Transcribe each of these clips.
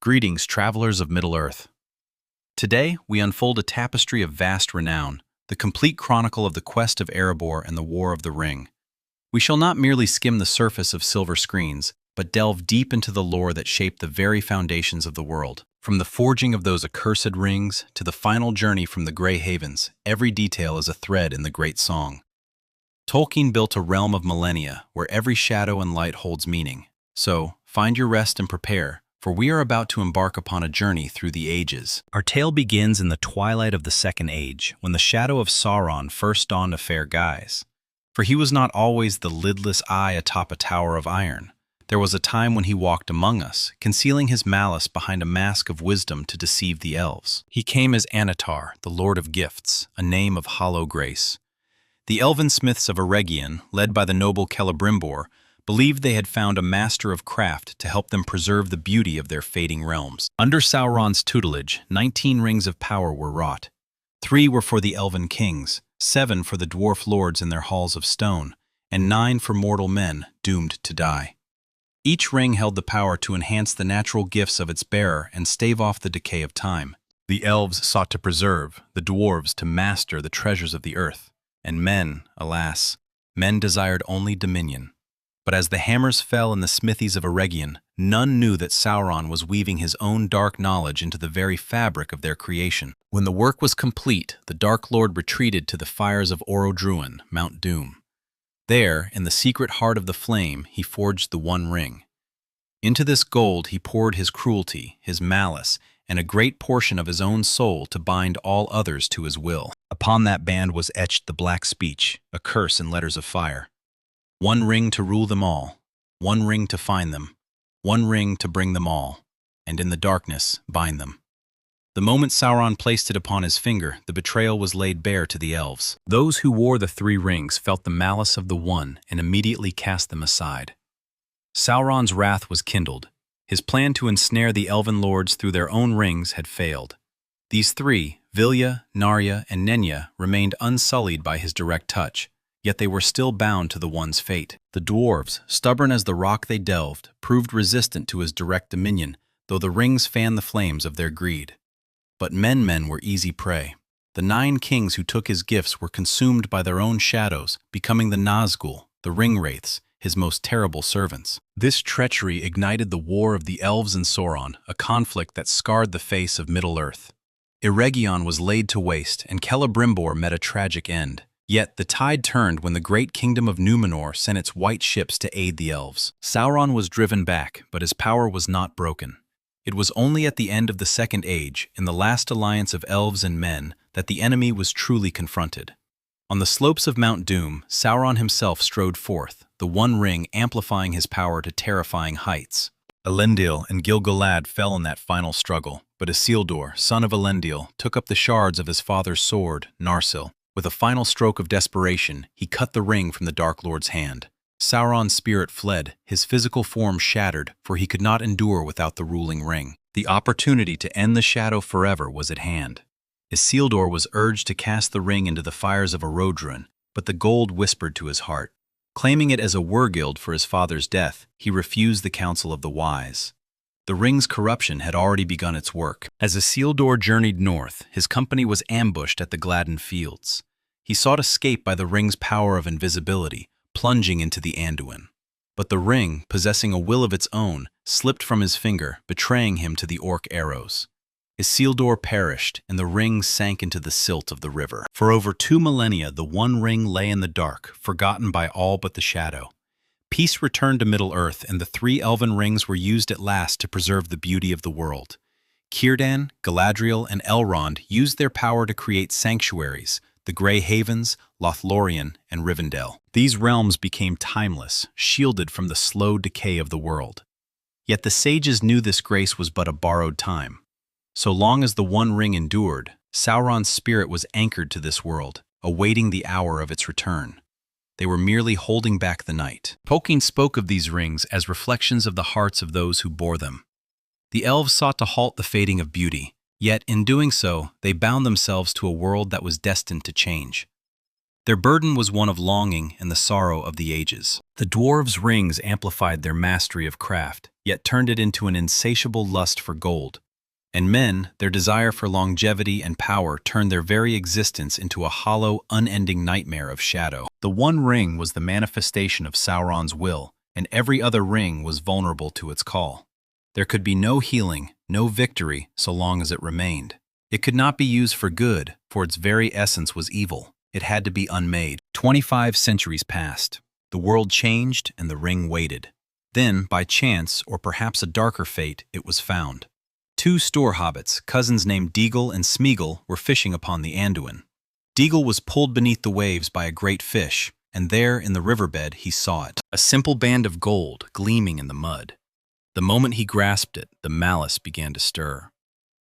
Greetings, travelers of Middle-earth. Today, we unfold a tapestry of vast renown, the complete chronicle of the quest of Erebor and the War of the Ring. We shall not merely skim the surface of silver screens, but delve deep into the lore that shaped the very foundations of the world. From the forging of those accursed rings to the final journey from the Grey Havens, every detail is a thread in the great song. Tolkien built a realm of millennia where every shadow and light holds meaning. So, find your rest and prepare, for we are about to embark upon a journey through the ages. Our tale begins in the twilight of the Second Age, when the shadow of Sauron first donned a fair guise. For he was not always the lidless eye atop a tower of iron. There was a time when he walked among us, concealing his malice behind a mask of wisdom to deceive the elves. He came as Anatar, the Lord of Gifts, a name of hollow grace. The elven smiths of Eregion, led by the noble Celebrimbor, believed they had found a master of craft to help them preserve the beauty of their fading realms. Under Sauron's tutelage, 19 rings of power were wrought. 3 were for the elven kings, 7 for the dwarf lords in their halls of stone, and 9 for mortal men doomed to die. Each ring held the power to enhance the natural gifts of its bearer and stave off the decay of time. The elves sought to preserve, the dwarves to master the treasures of the earth, and men, alas, men desired only dominion. But as the hammers fell in the smithies of Eregion, none knew that Sauron was weaving his own dark knowledge into the very fabric of their creation. When the work was complete, the Dark Lord retreated to the fires of Orodruin, Mount Doom. There, in the secret heart of the flame, he forged the One Ring. Into this gold he poured his cruelty, his malice, and a great portion of his own soul to bind all others to his will. Upon that band was etched the Black Speech, a curse in letters of fire. One ring to rule them all, one ring to find them, one ring to bring them all, and in the darkness bind them. The moment Sauron placed it upon his finger, the betrayal was laid bare to the elves. Those who wore the 3 rings felt the malice of the one and immediately cast them aside. Sauron's wrath was kindled. His plan to ensnare the elven lords through their own rings had failed. These 3, Vilya, Narya, and Nenya, remained unsullied by his direct touch. Yet they were still bound to the one's fate. The dwarves, stubborn as the rock they delved, proved resistant to his direct dominion, though the rings fanned the flames of their greed. But men were easy prey. The 9 kings who took his gifts were consumed by their own shadows, becoming the Nazgul, the ring-wraiths, his most terrible servants. This treachery ignited the war of the elves and Sauron, a conflict that scarred the face of Middle-earth. Eregion was laid to waste, and Celebrimbor met a tragic end. Yet the tide turned when the great kingdom of Númenor sent its white ships to aid the elves. Sauron was driven back, but his power was not broken. It was only at the end of the Second Age, in the last alliance of elves and men, that the enemy was truly confronted. On the slopes of Mount Doom, Sauron himself strode forth, the One Ring amplifying his power to terrifying heights. Elendil and Gil-galad fell in that final struggle, but Isildur, son of Elendil, took up the shards of his father's sword, Narsil. With a final stroke of desperation, he cut the ring from the Dark Lord's hand. Sauron's spirit fled, his physical form shattered, for he could not endure without the ruling ring. The opportunity to end the shadow forever was at hand. Isildur was urged to cast the ring into the fires of Orodruin, but the gold whispered to his heart. Claiming it as a wergild for his father's death, he refused the counsel of the wise. The ring's corruption had already begun its work. As Isildur journeyed north, his company was ambushed at the Gladden Fields. He sought escape by the ring's power of invisibility, plunging into the Anduin. But the ring, possessing a will of its own, slipped from his finger, betraying him to the orc arrows. Isildur perished, and the ring sank into the silt of the river. For over 2 millennia, the One Ring lay in the dark, forgotten by all but the shadow. Peace returned to Middle-earth, and the 3 elven rings were used at last to preserve the beauty of the world. Círdan, Galadriel, and Elrond used their power to create sanctuaries, the Grey Havens, Lothlorien, and Rivendell. These realms became timeless, shielded from the slow decay of the world. Yet the sages knew this grace was but a borrowed time. So long as the One Ring endured, Sauron's spirit was anchored to this world, awaiting the hour of its return. They were merely holding back the night. Tolkien spoke of these rings as reflections of the hearts of those who bore them. The elves sought to halt the fading of beauty, yet in doing so, they bound themselves to a world that was destined to change. Their burden was one of longing and the sorrow of the ages. The dwarves' rings amplified their mastery of craft, yet turned it into an insatiable lust for gold. And men, their desire for longevity and power turned their very existence into a hollow, unending nightmare of shadow. The One Ring was the manifestation of Sauron's will, and every other ring was vulnerable to its call. There could be no healing, no victory, so long as it remained. It could not be used for good, for its very essence was evil. It had to be unmade. 25 centuries passed. The world changed, and the ring waited. Then, by chance, or perhaps a darker fate, it was found. Two store hobbits, cousins named Deagle and Smeagol, were fishing upon the Anduin. Deagle was pulled beneath the waves by a great fish, and there, in the riverbed, he saw it. A simple band of gold, gleaming in the mud. The moment he grasped it, the malice began to stir.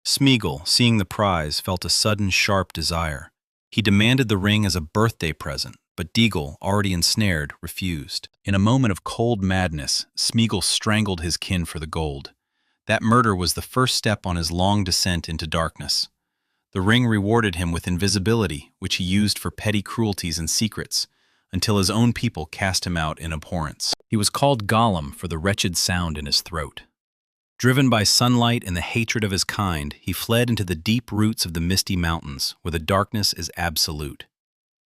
Smeagol, seeing the prize, felt a sudden, sharp desire. He demanded the ring as a birthday present, but Deagle, already ensnared, refused. In a moment of cold madness, Smeagol strangled his kin for the gold. That murder was the first step on his long descent into darkness. The ring rewarded him with invisibility, which he used for petty cruelties and secrets, until his own people cast him out in abhorrence. He was called Gollum for the wretched sound in his throat. Driven by sunlight and the hatred of his kind, he fled into the deep roots of the misty mountains, where the darkness is absolute.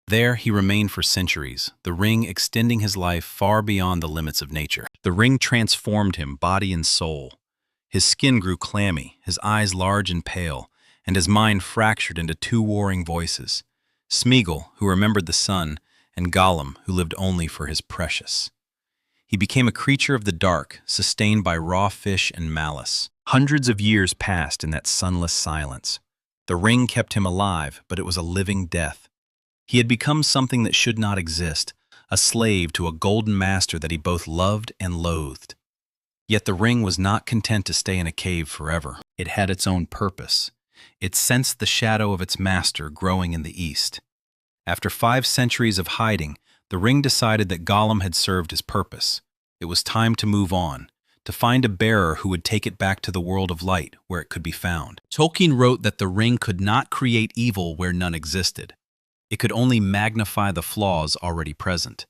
There he remained for centuries, the ring extending his life far beyond the limits of nature. The ring transformed him, body and soul. His skin grew clammy, his eyes large and pale, and his mind fractured into two warring voices, Smeagol, who remembered the sun, and Gollum, who lived only for his precious. He became a creature of the dark, sustained by raw fish and malice. Hundreds of years passed in that sunless silence. The ring kept him alive, but it was a living death. He had become something that should not exist, a slave to a golden master that he both loved and loathed. Yet the ring was not content to stay in a cave forever. It had its own purpose. It sensed the shadow of its master growing in the east. After 5 centuries of hiding, the ring decided that Gollum had served his purpose. It was time to move on, to find a bearer who would take it back to the world of light, where it could be found. Tolkien wrote that the ring could not create evil where none existed. It could only magnify the flaws already present.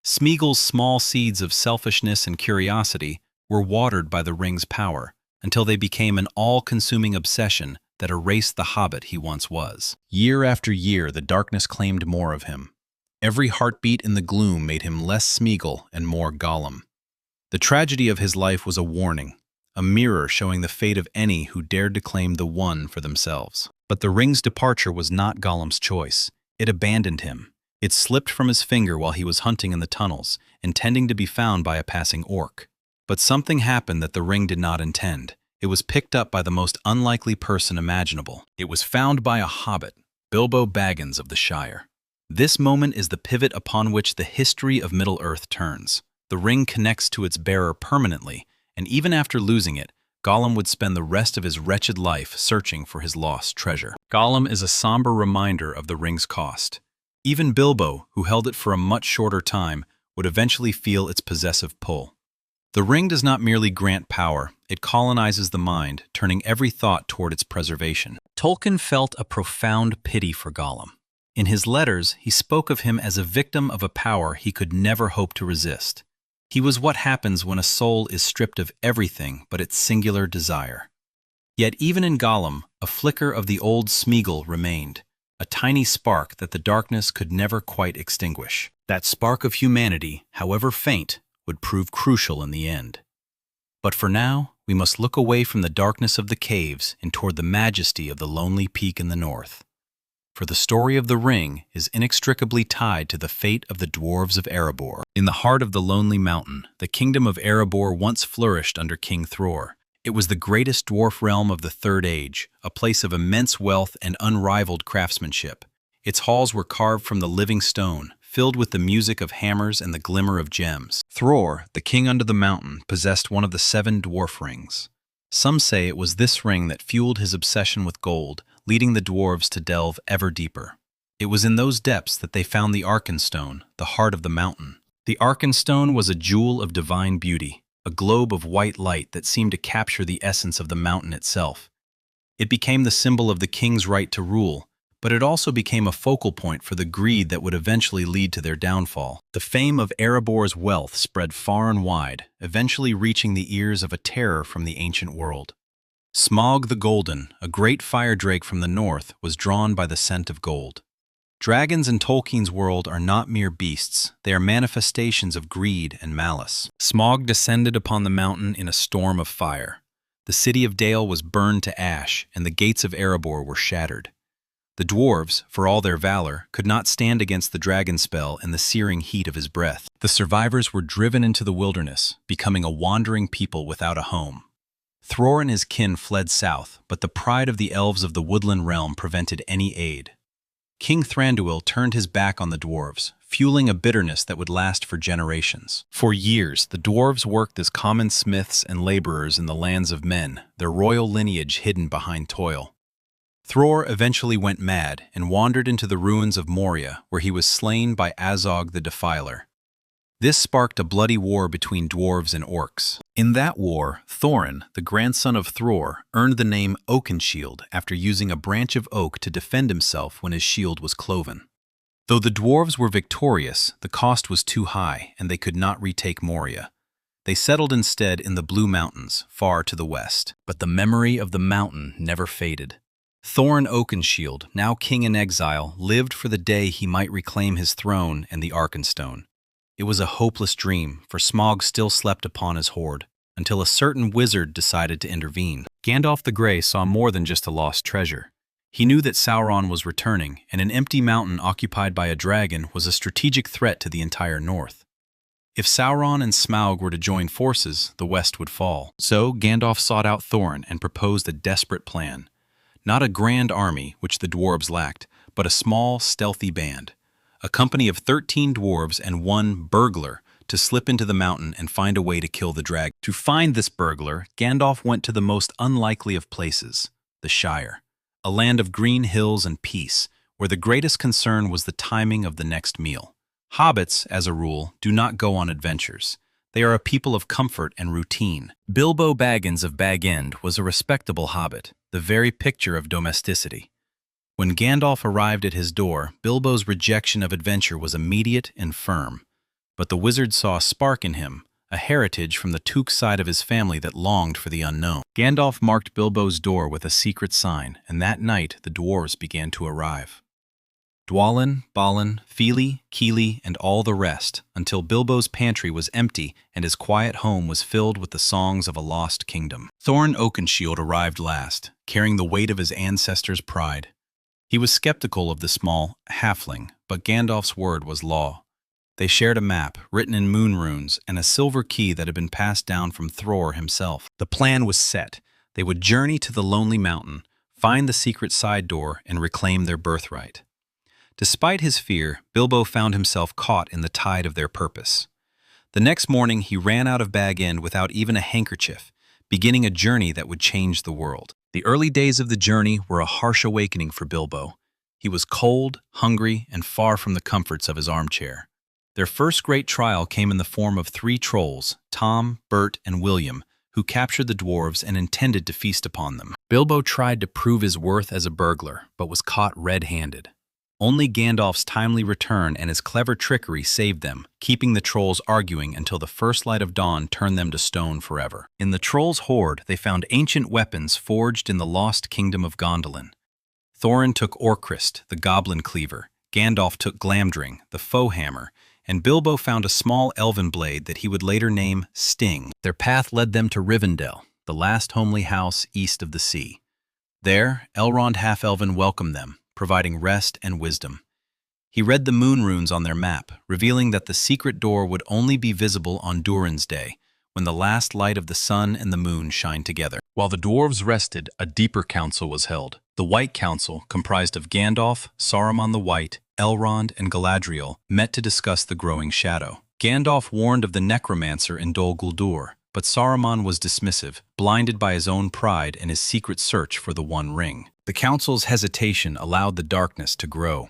Smeagol's small seeds of selfishness and curiosity were watered by the ring's power, until they became an all-consuming obsession that erased the hobbit he once was. Year after year, the darkness claimed more of him. Every heartbeat in the gloom made him less Smeagol and more Gollum. The tragedy of his life was a warning, a mirror showing the fate of any who dared to claim the One for themselves. But the ring's departure was not Gollum's choice. It abandoned him. It slipped from his finger while he was hunting in the tunnels, intending to be found by a passing orc. But something happened that the ring did not intend. It was picked up by the most unlikely person imaginable. It was found by a hobbit, Bilbo Baggins of the Shire. This moment is the pivot upon which the history of Middle-earth turns. The ring connects to its bearer permanently, and even after losing it, Gollum would spend the rest of his wretched life searching for his lost treasure. Gollum is a somber reminder of the ring's cost. Even Bilbo, who held it for a much shorter time, would eventually feel its possessive pull. The ring does not merely grant power, it colonizes the mind, turning every thought toward its preservation. Tolkien felt a profound pity for Gollum. In his letters, he spoke of him as a victim of a power he could never hope to resist. He was what happens when a soul is stripped of everything but its singular desire. Yet even in Gollum, a flicker of the old Smeagol remained, a tiny spark that the darkness could never quite extinguish. That spark of humanity, however faint, would prove crucial in the end. But for now, we must look away from the darkness of the caves and toward the majesty of the lonely peak in the north. For the story of the ring is inextricably tied to the fate of the dwarves of Erebor. In the heart of the lonely mountain, the kingdom of Erebor once flourished under King Thror. It was the greatest dwarf realm of the Third Age, a place of immense wealth and unrivaled craftsmanship. Its halls were carved from the living stone, filled with the music of hammers and the glimmer of gems. Thror, the king under the mountain, possessed one of the 7 dwarf rings. Some say it was this ring that fueled his obsession with gold, leading the dwarves to delve ever deeper. It was in those depths that they found the Arkenstone, the heart of the mountain. The Arkenstone was a jewel of divine beauty, a globe of white light that seemed to capture the essence of the mountain itself. It became the symbol of the king's right to rule, but it also became a focal point for the greed that would eventually lead to their downfall. The fame of Erebor's wealth spread far and wide, eventually reaching the ears of a terror from the ancient world. Smaug the Golden, a great fire drake from the north, was drawn by the scent of gold. Dragons in Tolkien's world are not mere beasts, they are manifestations of greed and malice. Smaug descended upon the mountain in a storm of fire. The city of Dale was burned to ash, and the gates of Erebor were shattered. The dwarves, for all their valor, could not stand against the dragon spell and the searing heat of his breath. The survivors were driven into the wilderness, becoming a wandering people without a home. Thror and his kin fled south, but the pride of the elves of the woodland realm prevented any aid. King Thranduil turned his back on the dwarves, fueling a bitterness that would last for generations. For years, the dwarves worked as common smiths and laborers in the lands of men, their royal lineage hidden behind toil. Thror eventually went mad and wandered into the ruins of Moria, where he was slain by Azog the Defiler. This sparked a bloody war between dwarves and orcs. In that war, Thorin, the grandson of Thror, earned the name Oakenshield after using a branch of oak to defend himself when his shield was cloven. Though the dwarves were victorious, the cost was too high, and they could not retake Moria. They settled instead in the Blue Mountains, far to the west. But the memory of the mountain never faded. Thorin Oakenshield, now king in exile, lived for the day he might reclaim his throne and the Arkenstone. It was a hopeless dream, for Smaug still slept upon his hoard, until a certain wizard decided to intervene. Gandalf the Grey saw more than just a lost treasure. He knew that Sauron was returning, and an empty mountain occupied by a dragon was a strategic threat to the entire north. If Sauron and Smaug were to join forces, the west would fall. So Gandalf sought out Thorin and proposed a desperate plan. Not a grand army, which the dwarves lacked, but a small, stealthy band. A company of 13 dwarves and one burglar to slip into the mountain and find a way to kill the dragon. To find this burglar, Gandalf went to the most unlikely of places, the Shire, a land of green hills and peace, where the greatest concern was the timing of the next meal. Hobbits, as a rule, do not go on adventures. They are a people of comfort and routine. Bilbo Baggins of Bag End was a respectable hobbit, the very picture of domesticity. When Gandalf arrived at his door, Bilbo's rejection of adventure was immediate and firm. But the wizard saw a spark in him, a heritage from the Took side of his family that longed for the unknown. Gandalf marked Bilbo's door with a secret sign, and that night the dwarves began to arrive. Dwalin, Balin, Fili, Kili, and all the rest, until Bilbo's pantry was empty and his quiet home was filled with the songs of a lost kingdom. Thorin Oakenshield arrived last, carrying the weight of his ancestors' pride. He was skeptical of the small halfling, but Gandalf's word was law. They shared a map, written in moon runes, and a silver key that had been passed down from Thror himself. The plan was set. They would journey to the Lonely Mountain, find the secret side door, and reclaim their birthright. Despite his fear, Bilbo found himself caught in the tide of their purpose. The next morning, he ran out of Bag End without even a handkerchief, beginning a journey that would change the world. The early days of the journey were a harsh awakening for Bilbo. He was cold, hungry, and far from the comforts of his armchair. Their first great trial came in the form of 3 trolls, Tom, Bert, and William, who captured the dwarves and intended to feast upon them. Bilbo tried to prove his worth as a burglar, but was caught red-handed. Only Gandalf's timely return and his clever trickery saved them, keeping the trolls arguing until the first light of dawn turned them to stone forever. In the trolls' hoard, they found ancient weapons forged in the lost kingdom of Gondolin. Thorin took Orcrist, the goblin cleaver, Gandalf took Glamdring, the foe hammer, and Bilbo found a small elven blade that he would later name Sting. Their path led them to Rivendell, the last homely house east of the sea. There, Elrond Half-Elven welcomed them, providing rest and wisdom. He read the moon runes on their map, revealing that the secret door would only be visible on Durin's Day, when the last light of the sun and the moon shine together. While the dwarves rested, a deeper council was held. The White Council, comprised of Gandalf, Saruman the White, Elrond, and Galadriel, met to discuss the growing shadow. Gandalf warned of the necromancer in Dol Guldur, but Saruman was dismissive, blinded by his own pride and his secret search for the One Ring. The council's hesitation allowed the darkness to grow.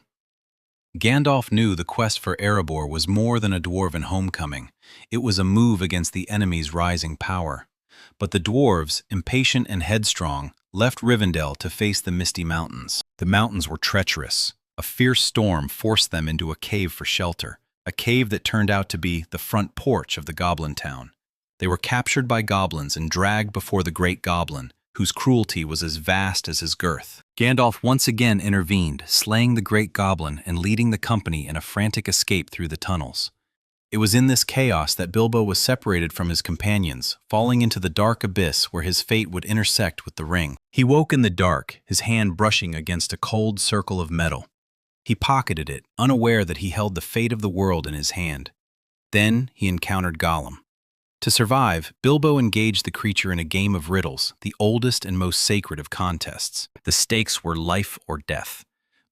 Gandalf knew the quest for Erebor was more than a dwarven homecoming. It was a move against the enemy's rising power. But the dwarves, impatient and headstrong, left Rivendell to face the misty mountains. The mountains were treacherous. A fierce storm forced them into a cave for shelter, a cave that turned out to be the front porch of the goblin town. They were captured by goblins and dragged before the great goblin, whose cruelty was as vast as his girth. Gandalf once again intervened, slaying the great goblin and leading the company in a frantic escape through the tunnels. It was in this chaos that Bilbo was separated from his companions, falling into the dark abyss where his fate would intersect with the ring. He woke in the dark, his hand brushing against a cold circle of metal. He pocketed it, unaware that he held the fate of the world in his hand. Then he encountered Gollum. To survive, Bilbo engaged the creature in a game of riddles, the oldest and most sacred of contests. The stakes were life or death.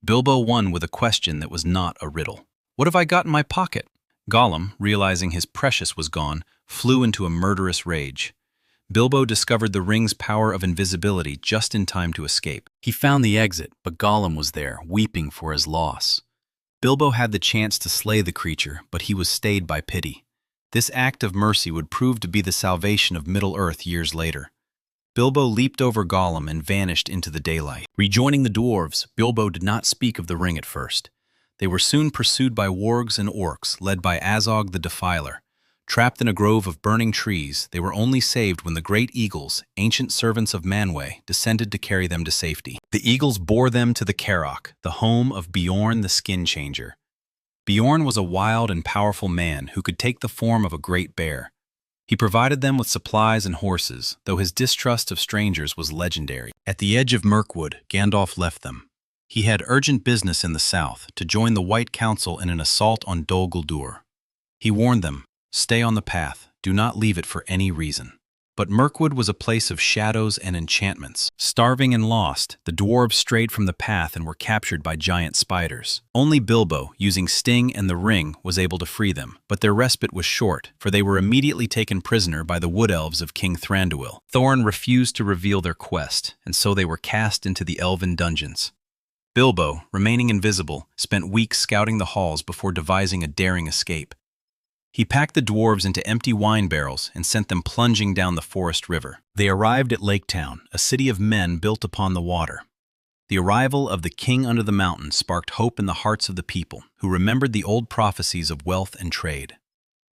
Bilbo won with a question that was not a riddle. "What have I got in my pocket?" Gollum, realizing his precious was gone, flew into a murderous rage. Bilbo discovered the ring's power of invisibility just in time to escape. He found the exit, but Gollum was there, weeping for his loss. Bilbo had the chance to slay the creature, but he was stayed by pity. This act of mercy would prove to be the salvation of Middle-earth years later. Bilbo leaped over Gollum and vanished into the daylight. Rejoining the dwarves, Bilbo did not speak of the ring at first. They were soon pursued by wargs and orcs, led by Azog the Defiler. Trapped in a grove of burning trees, they were only saved when the great eagles, ancient servants of Manwë, descended to carry them to safety. The eagles bore them to the Carrock, the home of Beorn the Skin Changer. Beorn was a wild and powerful man who could take the form of a great bear. He provided them with supplies and horses, though his distrust of strangers was legendary. At the edge of Mirkwood, Gandalf left them. He had urgent business in the south, to join the White Council in an assault on Dol Guldur. He warned them, "Stay on the path, do not leave it for any reason." But Mirkwood was a place of shadows and enchantments. Starving and lost, the dwarves strayed from the path and were captured by giant spiders. Only Bilbo, using Sting and the ring, was able to free them, but their respite was short, for they were immediately taken prisoner by the wood elves of King Thranduil. Thorin refused to reveal their quest, and so they were cast into the elven dungeons. Bilbo, remaining invisible, spent weeks scouting the halls before devising a daring escape. He packed the dwarves into empty wine barrels and sent them plunging down the forest river. They arrived at Lake Town, a city of men built upon the water. The arrival of the King under the mountain sparked hope in the hearts of the people, who remembered the old prophecies of wealth and trade.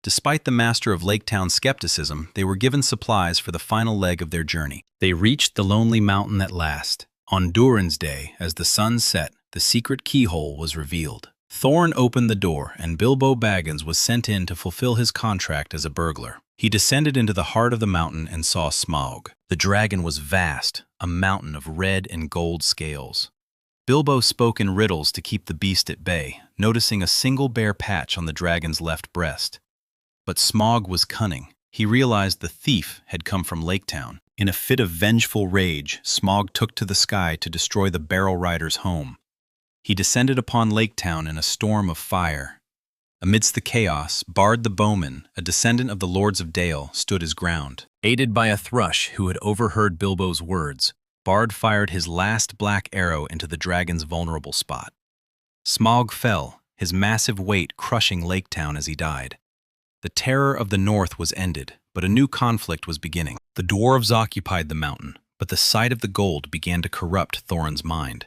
Despite the master of Lake Town's skepticism, they were given supplies for the final leg of their journey. They reached the lonely mountain at last. On Durin's day, as the sun set, the secret keyhole was revealed. Thorin opened the door, and Bilbo Baggins was sent in to fulfill his contract as a burglar. He descended into the heart of the mountain and saw Smaug. The dragon was vast, a mountain of red and gold scales. Bilbo spoke in riddles to keep the beast at bay, noticing a single bare patch on the dragon's left breast. But Smaug was cunning. He realized the thief had come from Lake Town. In a fit of vengeful rage, Smaug took to the sky to destroy the Barrel Rider's home. He descended upon Lake Town in a storm of fire. Amidst the chaos, Bard the Bowman, a descendant of the Lords of Dale, stood his ground. Aided by a thrush who had overheard Bilbo's words, Bard fired his last black arrow into the dragon's vulnerable spot. Smaug fell, his massive weight crushing Lake Town as he died. The terror of the north was ended, but a new conflict was beginning. The dwarves occupied the mountain, but the sight of the gold began to corrupt Thorin's mind.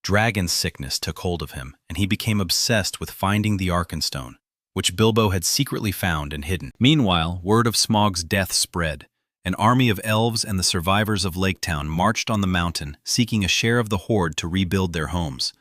Dragon sickness took hold of him, and he became obsessed with finding the Arkenstone, which Bilbo had secretly found and hidden. Meanwhile, word of Smaug's death spread. An army of elves and the survivors of Lake Town marched on the mountain, seeking a share of the horde to rebuild their homes.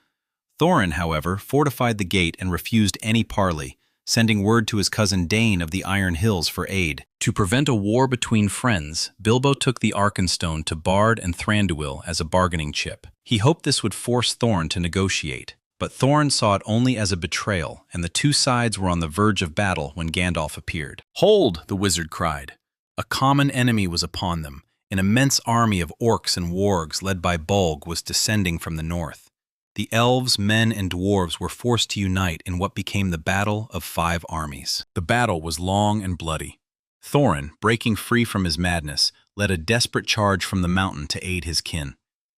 Thorin, however, fortified the gate and refused any parley, sending word to his cousin Dane of the Iron Hills for aid. To prevent a war between friends, Bilbo took the Arkenstone to Bard and Thranduil as a bargaining chip. He hoped this would force Thorin to negotiate, but Thorin saw it only as a betrayal, and the two sides were on the verge of battle when Gandalf appeared. "Hold!" the wizard cried. A common enemy was upon them. An immense army of orcs and wargs led by Bolg was descending from the north. The elves, men, and dwarves were forced to unite in what became the Battle of Five Armies. The battle was long and bloody. Thorin, breaking free from his madness, led a desperate charge from the mountain to aid his kin.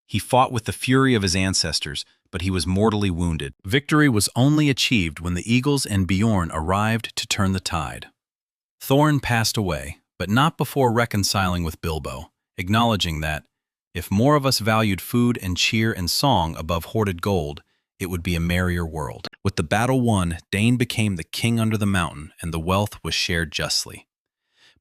He fought with the fury of his ancestors, but he was mortally wounded. Victory was only achieved when the eagles and Beorn arrived to turn the tide. Thorin passed away, but not before reconciling with Bilbo, acknowledging that, If more of us valued food and cheer and song above hoarded gold, it would be a merrier world. With the battle won, Dane became the king under the mountain, and the wealth was shared justly.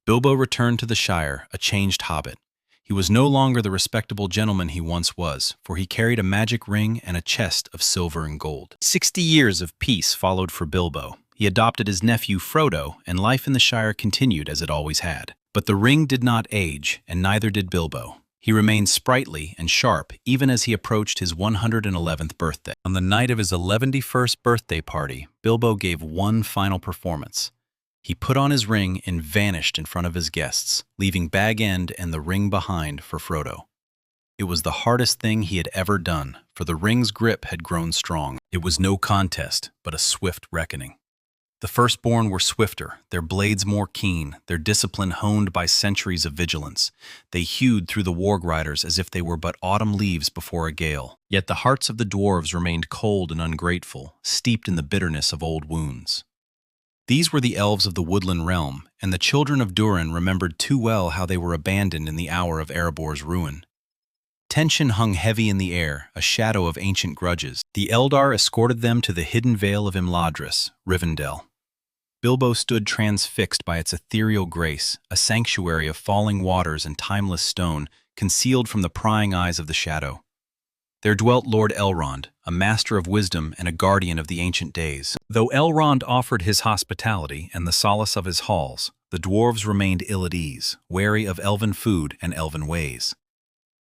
Bilbo returned to the Shire, a changed hobbit. He was no longer the respectable gentleman he once was, for he carried a magic ring and a chest of silver and gold. 60 years of peace followed for Bilbo. He adopted his nephew Frodo, and life in the Shire continued as it always had. But the ring did not age, and neither did Bilbo. He remained sprightly and sharp even as he approached his 111th birthday. On the night of his 111st birthday party, Bilbo gave one final performance. He put on his ring and vanished in front of his guests, leaving Bag End and the ring behind for Frodo. It was the hardest thing he had ever done, for the ring's grip had grown strong. It was no contest, but a swift reckoning. The firstborn were swifter, their blades more keen, their discipline honed by centuries of vigilance. They hewed through the warg riders as if they were but autumn leaves before a gale. Yet the hearts of the dwarves remained cold and ungrateful, steeped in the bitterness of old wounds. These were the elves of the woodland realm, and the children of Durin remembered too well how they were abandoned in the hour of Erebor's ruin. Tension hung heavy in the air, a shadow of ancient grudges. The Eldar escorted them to the hidden vale of Imladris, Rivendell. Bilbo stood transfixed by its ethereal grace, a sanctuary of falling waters and timeless stone, concealed from the prying eyes of the shadow. There dwelt Lord Elrond, a master of wisdom and a guardian of the ancient days. Though Elrond offered his hospitality and the solace of his halls, the dwarves remained ill at ease, wary of elven food and elven ways.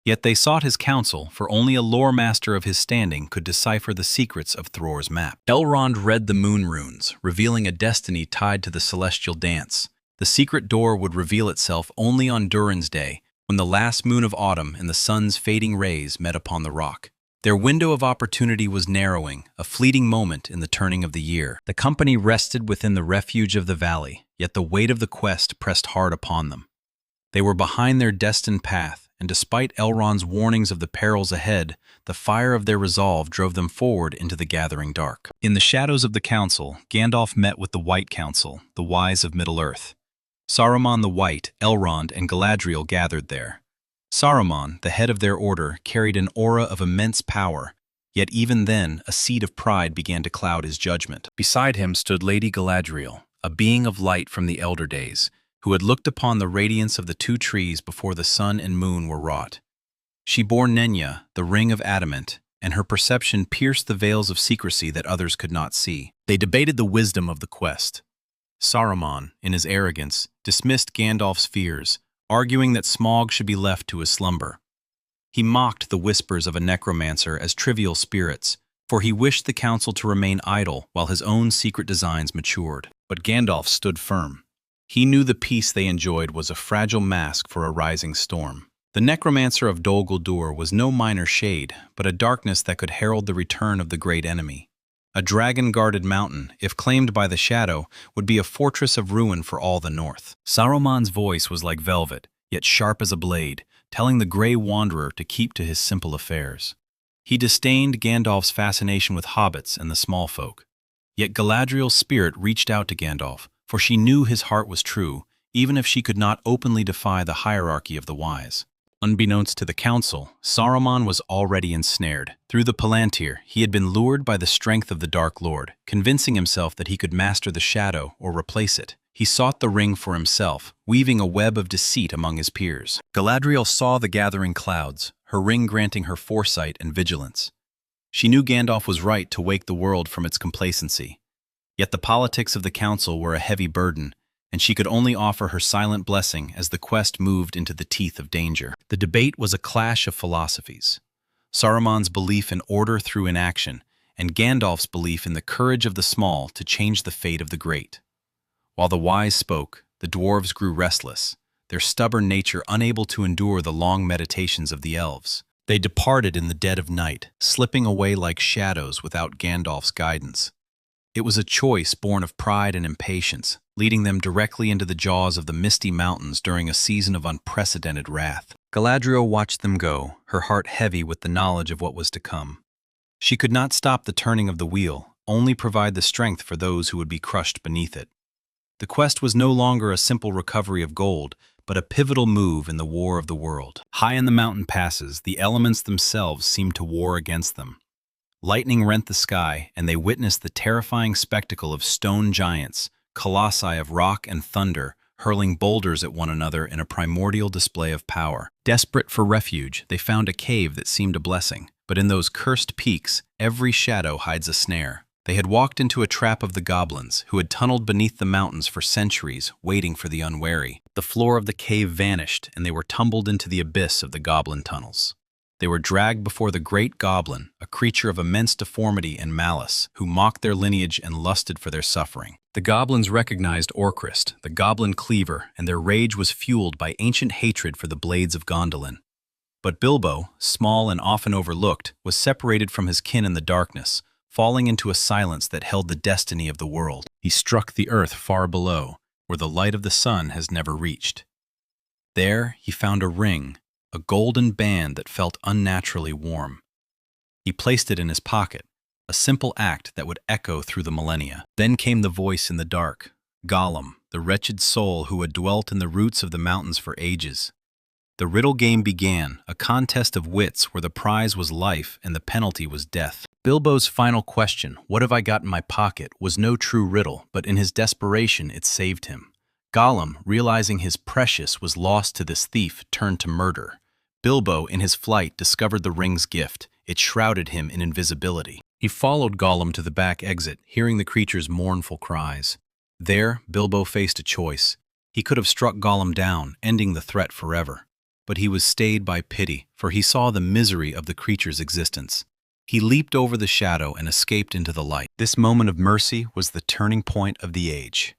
Yet they sought his counsel, for only a lore master of his standing could decipher the secrets of Thror's map. Elrond read the moon runes, revealing a destiny tied to the celestial dance. The secret door would reveal itself only on Durin's day, when the last moon of autumn and the sun's fading rays met upon the rock. Their window of opportunity was narrowing, a fleeting moment in the turning of the year. The company rested within the refuge of the valley, yet the weight of the quest pressed hard upon them. They were behind their destined path, and despite Elrond's warnings of the perils ahead, the fire of their resolve drove them forward into the gathering dark. In the shadows of the council, Gandalf met with the White Council, the wise of Middle-earth. Saruman the White, Elrond, and Galadriel gathered there. Saruman, the head of their order, carried an aura of immense power, yet even then a seed of pride began to cloud his judgment. Beside him stood Lady Galadriel, a being of light from the elder days, who had looked upon the radiance of the two trees before the sun and moon were wrought. She bore Nenya, the ring of adamant, and her perception pierced the veils of secrecy that others could not see. They debated the wisdom of the quest. Saruman, in his arrogance, dismissed Gandalf's fears, arguing that Smaug should be left to his slumber. He mocked the whispers of a necromancer as trivial spirits, for he wished the council to remain idle while his own secret designs matured. But Gandalf stood firm. He knew the peace they enjoyed was a fragile mask for a rising storm. The necromancer of Dol Guldur was no minor shade, but a darkness that could herald the return of the great enemy. A dragon-guarded mountain, if claimed by the shadow, would be a fortress of ruin for all the north. Saruman's voice was like velvet, yet sharp as a blade, telling the Grey Wanderer to keep to his simple affairs. He disdained Gandalf's fascination with hobbits and the small folk. Yet Galadriel's spirit reached out to Gandalf, for she knew his heart was true, even if she could not openly defy the hierarchy of the wise. Unbeknownst to the council, Saruman was already ensnared. Through the Palantir, he had been lured by the strength of the Dark Lord, convincing himself that he could master the shadow or replace it. He sought the ring for himself, weaving a web of deceit among his peers. Galadriel saw the gathering clouds, her ring granting her foresight and vigilance. She knew Gandalf was right to wake the world from its complacency. Yet the politics of the council were a heavy burden, and she could only offer her silent blessing as the quest moved into the teeth of danger. The debate was a clash of philosophies. Saruman's belief in order through inaction, and Gandalf's belief in the courage of the small to change the fate of the great. While the wise spoke, the dwarves grew restless, their stubborn nature unable to endure the long meditations of the elves. They departed in the dead of night, slipping away like shadows without Gandalf's guidance. It was a choice born of pride and impatience, leading them directly into the jaws of the misty mountains during a season of unprecedented wrath. Galadriel watched them go, her heart heavy with the knowledge of what was to come. She could not stop the turning of the wheel, only provide the strength for those who would be crushed beneath it. The quest was no longer a simple recovery of gold, but a pivotal move in the war of the world. High in the mountain passes, the elements themselves seemed to war against them. Lightning rent the sky, and they witnessed the terrifying spectacle of stone giants, colossi of rock and thunder, hurling boulders at one another in a primordial display of power. Desperate for refuge, they found a cave that seemed a blessing, but in those cursed peaks, every shadow hides a snare. They had walked into a trap of the goblins, who had tunneled beneath the mountains for centuries, waiting for the unwary. The floor of the cave vanished, and they were tumbled into the abyss of the goblin tunnels. They were dragged before the great goblin, a creature of immense deformity and malice, who mocked their lineage and lusted for their suffering. The goblins recognized Orcrist, the goblin cleaver, and their rage was fueled by ancient hatred for the blades of Gondolin. But Bilbo, small and often overlooked, was separated from his kin in the darkness, falling into a silence that held the destiny of the world. He struck the earth far below, where the light of the sun has never reached. There he found a ring, a golden band that felt unnaturally warm. He placed it in his pocket, a simple act that would echo through the millennia. Then came the voice in the dark, Gollum, the wretched soul who had dwelt in the roots of the mountains for ages. The riddle game began, a contest of wits where the prize was life and the penalty was death. Bilbo's final question, "What have I got in my pocket?" was no true riddle, but in his desperation it saved him. Gollum, realizing his precious was lost to this thief, turned to murder. Bilbo, in his flight, discovered the ring's gift. It shrouded him in invisibility. He followed Gollum to the back exit, hearing the creature's mournful cries. There, Bilbo faced a choice. He could have struck Gollum down, ending the threat forever. But he was stayed by pity, for he saw the misery of the creature's existence. He leaped over the shadow and escaped into the light. This moment of mercy was the turning point of the age.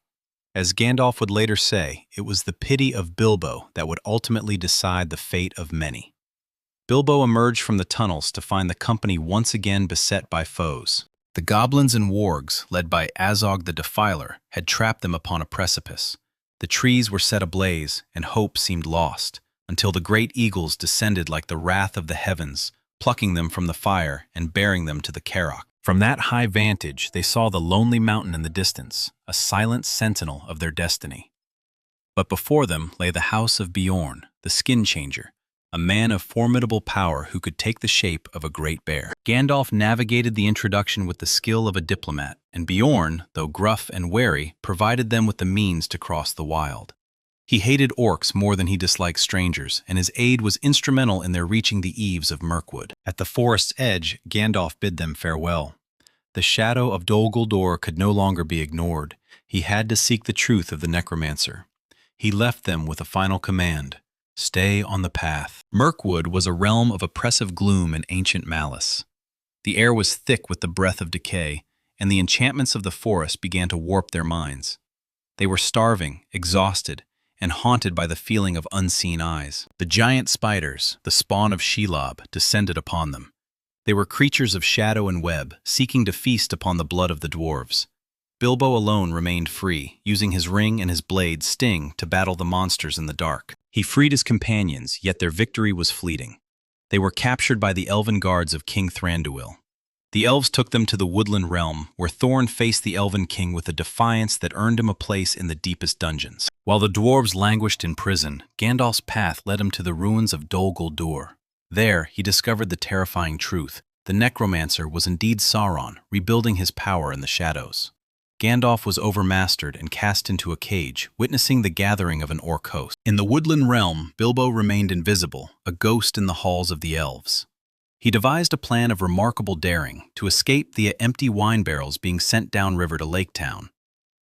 As Gandalf would later say, it was the pity of Bilbo that would ultimately decide the fate of many. Bilbo emerged from the tunnels to find the company once again beset by foes. The goblins and wargs, led by Azog the Defiler, had trapped them upon a precipice. The trees were set ablaze, and hope seemed lost, until the great eagles descended like the wrath of the heavens, plucking them from the fire and bearing them to the Carrock. From that high vantage, they saw the lonely mountain in the distance, a silent sentinel of their destiny. But before them lay the house of Beorn, the skin changer, a man of formidable power who could take the shape of a great bear. Gandalf navigated the introduction with the skill of a diplomat, and Beorn, though gruff and wary, provided them with the means to cross the wild. He hated orcs more than he disliked strangers, and his aid was instrumental in their reaching the eaves of Mirkwood. At the forest's edge, Gandalf bid them farewell. The shadow of Dol Guldur could no longer be ignored. He had to seek the truth of the necromancer. He left them with a final command: stay on the path. Mirkwood was a realm of oppressive gloom and ancient malice. The air was thick with the breath of decay, and the enchantments of the forest began to warp their minds. They were starving, exhausted, and haunted by the feeling of unseen eyes. The giant spiders, the spawn of Shelob, descended upon them. They were creatures of shadow and web, seeking to feast upon the blood of the dwarves. Bilbo alone remained free, using his ring and his blade Sting to battle the monsters in the dark. He freed his companions, yet their victory was fleeting. They were captured by the elven guards of King Thranduil. The elves took them to the woodland realm, where Thorin faced the elven king with a defiance that earned him a place in the deepest dungeons. While the dwarves languished in prison, Gandalf's path led him to the ruins of Dol Guldur. There, he discovered the terrifying truth. The necromancer was indeed Sauron, rebuilding his power in the shadows. Gandalf was overmastered and cast into a cage, witnessing the gathering of an orc host. In the woodland realm, Bilbo remained invisible, a ghost in the halls of the elves. He devised a plan of remarkable daring to escape the empty wine barrels being sent downriver to Lake Town.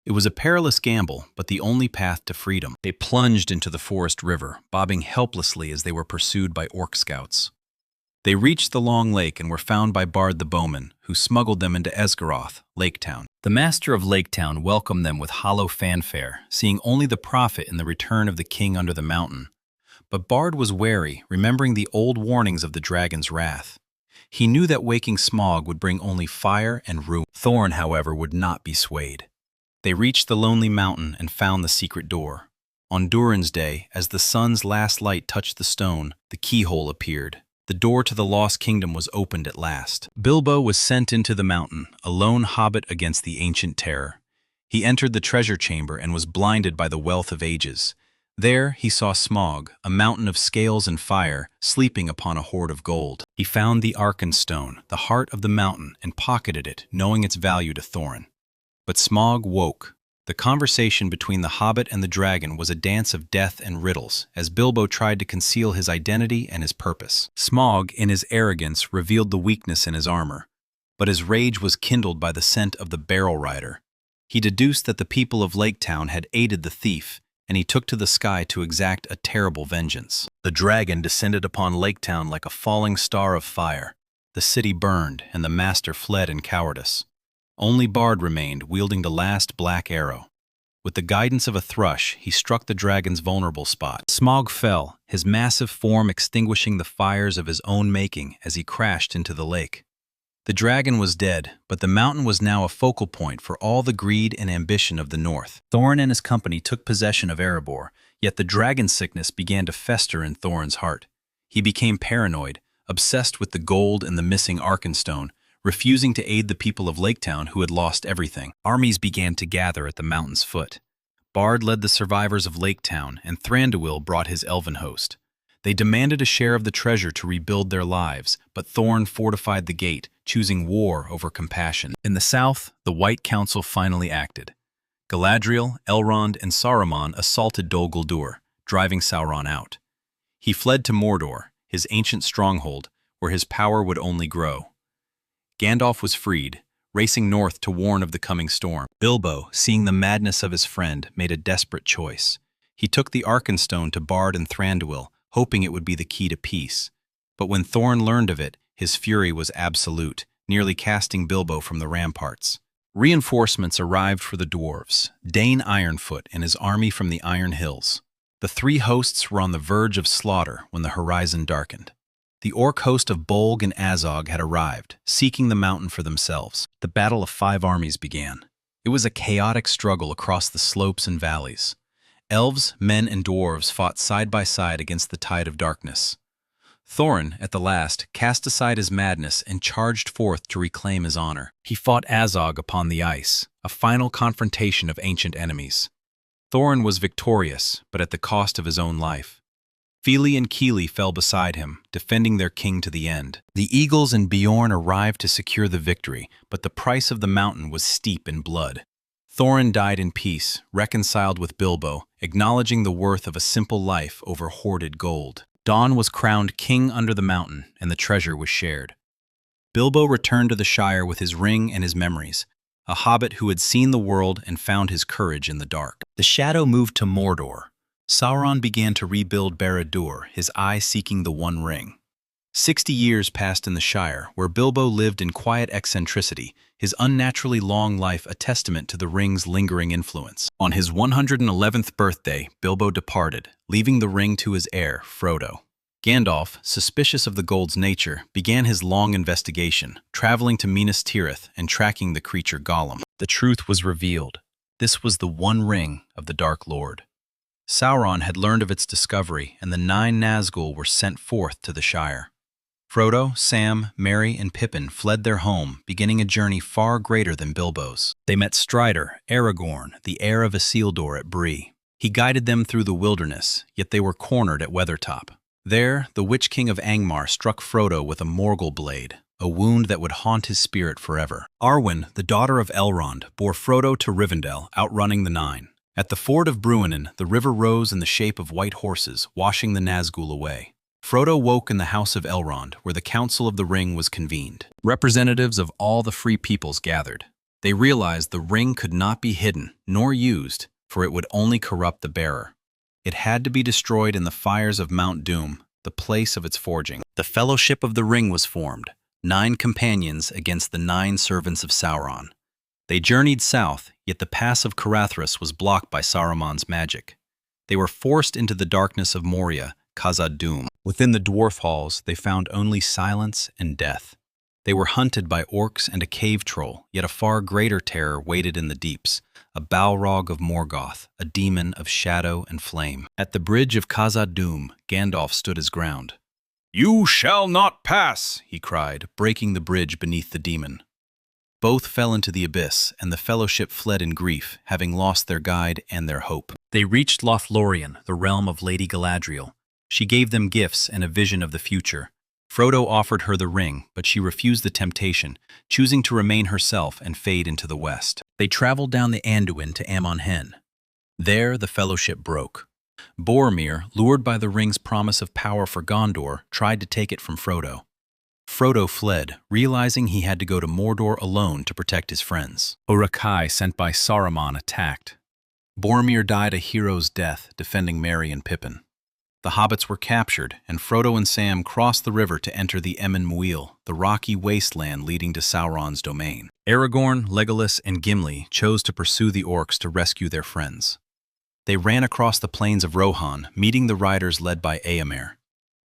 It was a perilous gamble, but the only path to freedom. They plunged into the forest river, bobbing helplessly as they were pursued by orc scouts. They reached the long lake and were found by Bard the Bowman, who smuggled them into Esgaroth, Lake Town. The master of Lake Town welcomed them with hollow fanfare, seeing only the profit in the return of the king under the mountain. But Bard was wary, remembering the old warnings of the dragon's wrath. He knew that waking Smaug would bring only fire and ruin. Thorin, however, would not be swayed. They reached the lonely mountain and found the secret door. On Durin's day, as the sun's last light touched the stone, the keyhole appeared. The door to the Lost Kingdom was opened at last. Bilbo was sent into the mountain, a lone hobbit against the ancient terror. He entered the treasure chamber and was blinded by the wealth of ages. There he saw Smaug, a mountain of scales and fire, sleeping upon a hoard of gold. He found the Arkenstone, the heart of the mountain, and pocketed it, knowing its value to Thorin. But Smaug woke. The conversation between the hobbit and the dragon was a dance of death and riddles, as Bilbo tried to conceal his identity and his purpose. Smaug, in his arrogance, revealed the weakness in his armor, but his rage was kindled by the scent of the barrel rider. He deduced that the people of Lake Town had aided the thief, and he took to the sky to exact a terrible vengeance. The dragon descended upon Lake Town like a falling star of fire. The city burned, and the master fled in cowardice. Only Bard remained, wielding the last black arrow. With the guidance of a thrush, he struck the dragon's vulnerable spot. Smaug fell, his massive form extinguishing the fires of his own making as he crashed into the lake. The dragon was dead, but the mountain was now a focal point for all the greed and ambition of the north. Thorin and his company took possession of Erebor, yet the dragon sickness began to fester in Thorin's heart. He became paranoid, obsessed with the gold and the missing Arkenstone, refusing to aid the people of Lake Town who had lost everything. Armies began to gather at the mountain's foot. Bard led the survivors of Lake Town, and Thranduil brought his elven host. They demanded a share of the treasure to rebuild their lives, but Thorin fortified the gate, choosing war over compassion. In the south, the White Council finally acted. Galadriel, Elrond, and Saruman assaulted Dol Guldur, driving Sauron out. He fled to Mordor, his ancient stronghold, where his power would only grow. Gandalf was freed, racing north to warn of the coming storm. Bilbo, seeing the madness of his friend, made a desperate choice. He took the Arkenstone to Bard and Thranduil, hoping it would be the key to peace. But when Thorin learned of it, his fury was absolute, nearly casting Bilbo from the ramparts. Reinforcements arrived for the dwarves, Dane Ironfoot and his army from the Iron Hills. The three hosts were on the verge of slaughter when the horizon darkened. The orc host of Bolg and Azog had arrived, seeking the mountain for themselves. The battle of 5 armies began. It was a chaotic struggle across the slopes and valleys. Elves, men, and dwarves fought side by side against the tide of darkness. Thorin, at the last, cast aside his madness and charged forth to reclaim his honor. He fought Azog upon the ice, a final confrontation of ancient enemies. Thorin was victorious, but at the cost of his own life. Fili and Kili fell beside him, defending their king to the end. The Eagles and Beorn arrived to secure the victory, but the price of the mountain was steep in blood. Thorin died in peace, reconciled with Bilbo, acknowledging the worth of a simple life over hoarded gold. Dawn was crowned king under the mountain, and the treasure was shared. Bilbo returned to the Shire with his ring and his memories, a hobbit who had seen the world and found his courage in the dark. The shadow moved to Mordor. Sauron began to rebuild Barad-dûr, his eye seeking the One Ring. 60 years passed in the Shire, where Bilbo lived in quiet eccentricity, his unnaturally long life a testament to the ring's lingering influence. On his 111th birthday, Bilbo departed, leaving the ring to his heir, Frodo. Gandalf, suspicious of the gold's nature, began his long investigation, traveling to Minas Tirith and tracking the creature Gollum. The truth was revealed. This was the One Ring of the Dark Lord. Sauron had learned of its discovery, and the 9 Nazgûl were sent forth to the Shire. Frodo, Sam, Merry, and Pippin fled their home, beginning a journey far greater than Bilbo's. They met Strider, Aragorn, the heir of Isildur at Bree. He guided them through the wilderness, yet they were cornered at Weathertop. There, the Witch King of Angmar struck Frodo with a Morgul blade, a wound that would haunt his spirit forever. Arwen, the daughter of Elrond, bore Frodo to Rivendell, outrunning the 9. At the ford of Bruinen, the river rose in the shape of white horses, washing the Nazgûl away. Frodo woke in the house of Elrond, where the Council of the Ring was convened. Representatives of all the free peoples gathered. They realized the ring could not be hidden, nor used, for it would only corrupt the bearer. It had to be destroyed in the fires of Mount Doom, the place of its forging. The Fellowship of the Ring was formed, 9 companions against the 9 servants of Sauron. They journeyed south, yet the pass of Carathras was blocked by Saruman's magic. They were forced into the darkness of Moria, Khazad-dûm. Within the dwarf halls, they found only silence and death. They were hunted by orcs and a cave troll, yet a far greater terror waited in the deeps, a Balrog of Morgoth, a demon of shadow and flame. At the bridge of Khazad-dûm, Gandalf stood his ground. "You shall not pass," he cried, breaking the bridge beneath the demon. Both fell into the abyss, and the Fellowship fled in grief, having lost their guide and their hope. They reached Lothlorien, the realm of Lady Galadriel. She gave them gifts and a vision of the future. Frodo offered her the ring, but she refused the temptation, choosing to remain herself and fade into the west. They traveled down the Anduin to Amon Hen. There the fellowship broke. Boromir, lured by the ring's promise of power for Gondor, tried to take it from Frodo. Frodo fled, realizing he had to go to Mordor alone to protect his friends. Uruk-hai, sent by Saruman, attacked. Boromir died a hero's death, defending Merry and Pippin. The hobbits were captured, and Frodo and Sam crossed the river to enter the Emyn Muil, the rocky wasteland leading to Sauron's domain. Aragorn, Legolas, and Gimli chose to pursue the orcs to rescue their friends. They ran across the plains of Rohan, meeting the riders led by Éomer.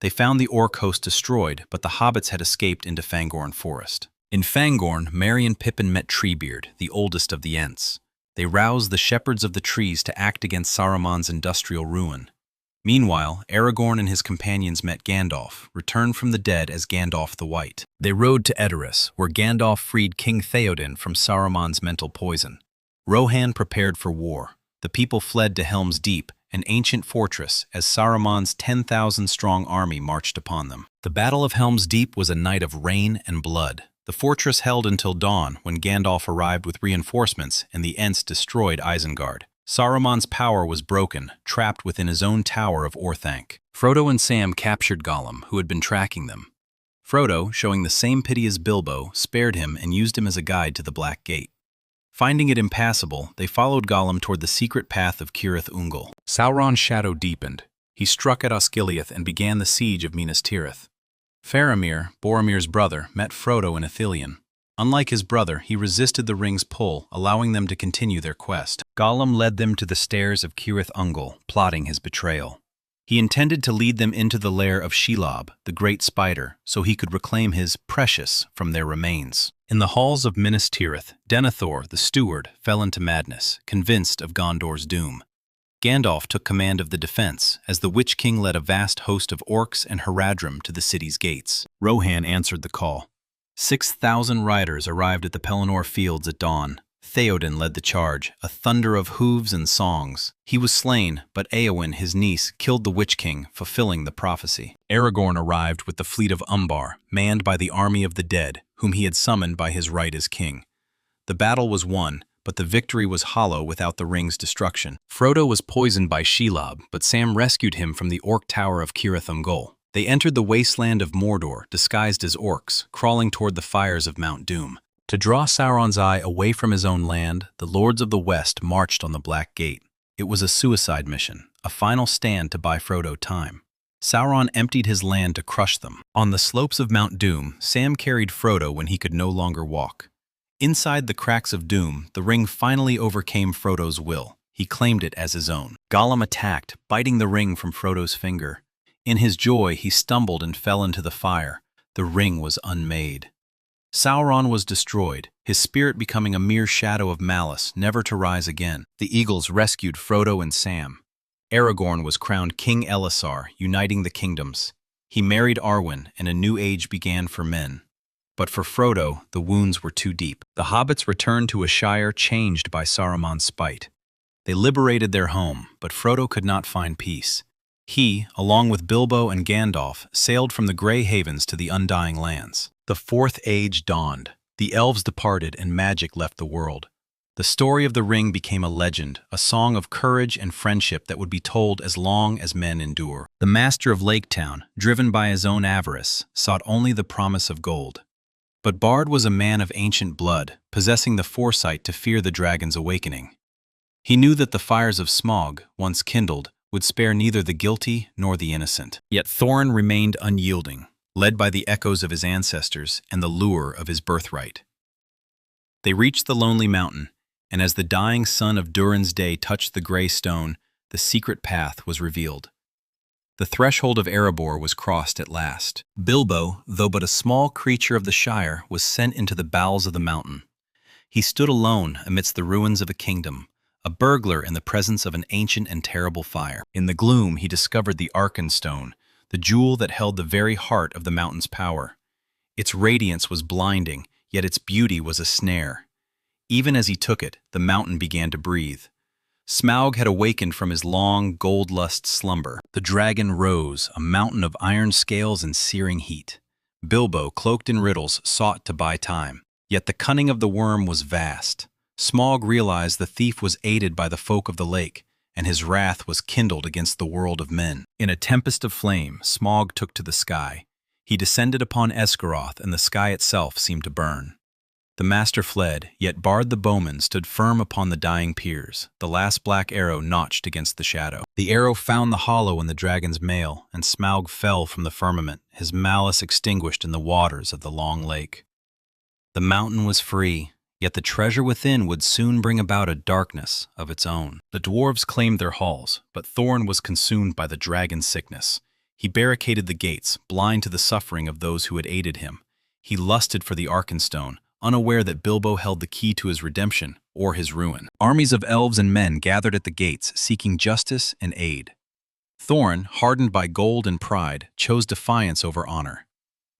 They found the orc host destroyed, but the hobbits had escaped into Fangorn Forest. In Fangorn, Merry and Pippin met Treebeard, the oldest of the Ents. They roused the shepherds of the trees to act against Saruman's industrial ruin. Meanwhile, Aragorn and his companions met Gandalf, returned from the dead as Gandalf the White. They rode to Edoras, where Gandalf freed King Theoden from Saruman's mental poison. Rohan prepared for war. The people fled to Helm's Deep, an ancient fortress, as Saruman's 10,000-strong army marched upon them. The Battle of Helm's Deep was a night of rain and blood. The fortress held until dawn, when Gandalf arrived with reinforcements and the Ents destroyed Isengard. Saruman's power was broken, trapped within his own tower of Orthanc. Frodo and Sam captured Gollum, who had been tracking them. Frodo, showing the same pity as Bilbo, spared him and used him as a guide to the Black Gate. Finding it impassable, they followed Gollum toward the secret path of Cirith Ungol. Sauron's shadow deepened. He struck at Osgiliath and began the siege of Minas Tirith. Faramir, Boromir's brother, met Frodo in Ithilien. Unlike his brother, he resisted the ring's pull, allowing them to continue their quest. Gollum led them to the stairs of Cirith Ungol, plotting his betrayal. He intended to lead them into the lair of Shelob, the great spider, so he could reclaim his precious from their remains. In the halls of Minas Tirith, Denethor, the steward, fell into madness, convinced of Gondor's doom. Gandalf took command of the defense, as the Witch King led a vast host of orcs and Haradrim to the city's gates. Rohan answered the call. 6,000 riders arrived at the Pelennor fields at dawn. Theoden led the charge, a thunder of hooves and songs. He was slain, but Éowyn, his niece, killed the Witch King, fulfilling the prophecy. Aragorn arrived with the fleet of Umbar, manned by the army of the dead, whom he had summoned by his right as king. The battle was won, but the victory was hollow without the ring's destruction. Frodo was poisoned by Shelob, but Sam rescued him from the orc tower of Cirith Ungol. They entered the wasteland of Mordor, disguised as orcs, crawling toward the fires of Mount Doom. To draw Sauron's eye away from his own land, the Lords of the West marched on the Black Gate. It was a suicide mission, a final stand to buy Frodo time. Sauron emptied his land to crush them. On the slopes of Mount Doom, Sam carried Frodo when he could no longer walk. Inside the cracks of Doom, the ring finally overcame Frodo's will. He claimed it as his own. Gollum attacked, biting the ring from Frodo's finger. In his joy, he stumbled and fell into the fire. The ring was unmade. Sauron was destroyed, his spirit becoming a mere shadow of malice, never to rise again. The eagles rescued Frodo and Sam. Aragorn was crowned King Elessar, uniting the kingdoms. He married Arwen, and a new age began for men. But for Frodo, the wounds were too deep. The hobbits returned to a shire changed by Saruman's spite. They liberated their home, but Frodo could not find peace. He, along with Bilbo and Gandalf, sailed from the Grey Havens to the Undying Lands. The Fourth Age dawned. The elves departed and magic left the world. The story of the ring became a legend, a song of courage and friendship that would be told as long as men endure. The master of Lake Town, driven by his own avarice, sought only the promise of gold. But Bard was a man of ancient blood, possessing the foresight to fear the dragon's awakening. He knew that the fires of Smaug, once kindled, would spare neither the guilty nor the innocent. Yet Thorin remained unyielding, led by the echoes of his ancestors and the lure of his birthright. They reached the lonely mountain, and as the dying sun of Durin's day touched the gray stone, the secret path was revealed. The threshold of Erebor was crossed at last. Bilbo, though but a small creature of the Shire, was sent into the bowels of the mountain. He stood alone amidst the ruins of a kingdom, a burglar in the presence of an ancient and terrible fire. In the gloom, he discovered the Arkenstone, the jewel that held the very heart of the mountain's power. Its radiance was blinding, yet its beauty was a snare. Even as he took it, the mountain began to breathe. Smaug had awakened from his long, gold-lust slumber. The dragon rose, a mountain of iron scales and searing heat. Bilbo, cloaked in riddles, sought to buy time. Yet the cunning of the worm was vast. Smaug realized the thief was aided by the folk of the lake, and his wrath was kindled against the world of men. In a tempest of flame, Smaug took to the sky. He descended upon Esgaroth, and the sky itself seemed to burn. The master fled, yet Bard the bowman stood firm upon the dying piers, the last black arrow notched against the shadow. The arrow found the hollow in the dragon's mail, and Smaug fell from the firmament, his malice extinguished in the waters of the long lake. The mountain was free, yet the treasure within would soon bring about a darkness of its own. The dwarves claimed their halls, but Thorin was consumed by the dragon's sickness. He barricaded the gates, blind to the suffering of those who had aided him. He lusted for the Arkenstone, unaware that Bilbo held the key to his redemption or his ruin. Armies of elves and men gathered at the gates, seeking justice and aid. Thorin, hardened by gold and pride, chose defiance over honor.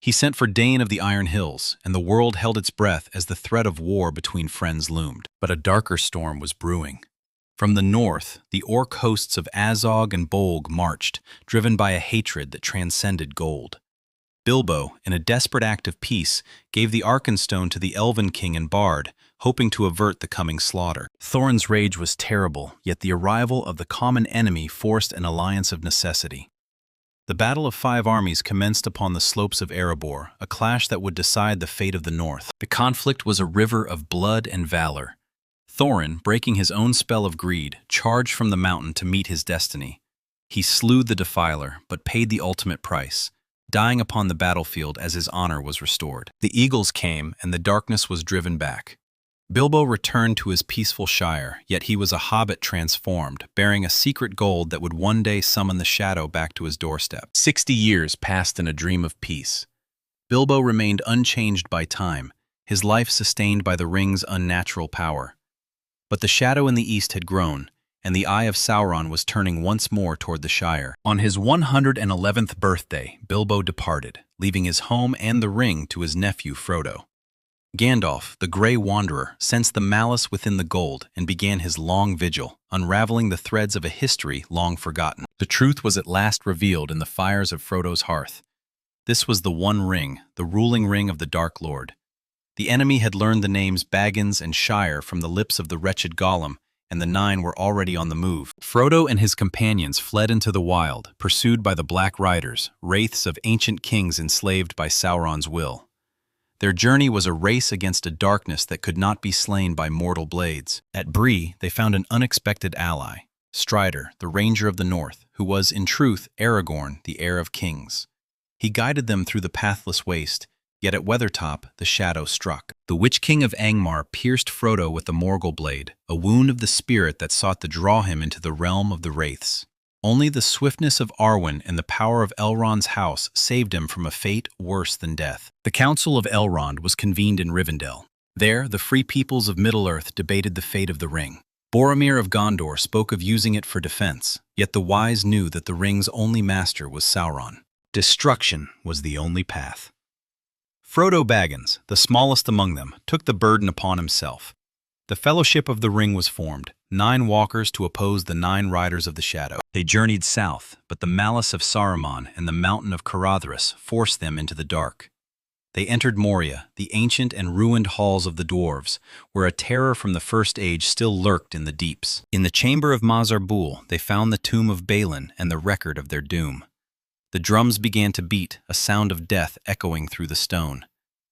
He sent for Dane of the Iron Hills, and the world held its breath as the threat of war between friends loomed. But a darker storm was brewing. From the north, the orc hosts of Azog and Bolg marched, driven by a hatred that transcended gold. Bilbo, in a desperate act of peace, gave the Arkenstone to the Elven King and Bard, hoping to avert the coming slaughter. Thorin's rage was terrible, yet the arrival of the common enemy forced an alliance of necessity. The Battle of Five Armies commenced upon the slopes of Erebor, a clash that would decide the fate of the North. The conflict was a river of blood and valor. Thorin, breaking his own spell of greed, charged from the mountain to meet his destiny. He slew the defiler, but paid the ultimate price, dying upon the battlefield as his honor was restored. The eagles came, and the darkness was driven back. Bilbo returned to his peaceful shire, yet he was a hobbit transformed, bearing a secret gold that would one day summon the shadow back to his doorstep. 60 years passed in a dream of peace. Bilbo remained unchanged by time, his life sustained by the ring's unnatural power. But the shadow in the east had grown, and the eye of Sauron was turning once more toward the Shire. On his 111th birthday, Bilbo departed, leaving his home and the ring to his nephew Frodo. Gandalf, the Grey Wanderer, sensed the malice within the gold and began his long vigil, unraveling the threads of a history long forgotten. The truth was at last revealed in the fires of Frodo's hearth. This was the One Ring, the ruling ring of the Dark Lord. The enemy had learned the names Baggins and Shire from the lips of the wretched Gollum, and the Nine were already on the move. Frodo and his companions fled into the wild, pursued by the Black Riders, wraiths of ancient kings enslaved by Sauron's will. Their journey was a race against a darkness that could not be slain by mortal blades. At Bree, they found an unexpected ally, Strider, the Ranger of the North, who was, in truth, Aragorn, the heir of kings. He guided them through the pathless waste, yet at Weathertop the shadow struck. The Witch King of Angmar pierced Frodo with the Morgul blade, a wound of the spirit that sought to draw him into the realm of the wraiths. Only the swiftness of Arwen and the power of Elrond's house saved him from a fate worse than death. The Council of Elrond was convened in Rivendell. There, the free peoples of Middle-earth debated the fate of the ring. Boromir of Gondor spoke of using it for defense, yet the wise knew that the ring's only master was Sauron. Destruction was the only path. Frodo Baggins, the smallest among them, took the burden upon himself. The Fellowship of the Ring was formed, 9 walkers to oppose the 9 riders of the shadow. They journeyed south, but the malice of Saruman and the mountain of Caradhras forced them into the dark. They entered Moria, the ancient and ruined halls of the dwarves, where a terror from the First Age still lurked in the deeps. In the chamber of Mazarbul, they found the tomb of Balin and the record of their doom. The drums began to beat, a sound of death echoing through the stone.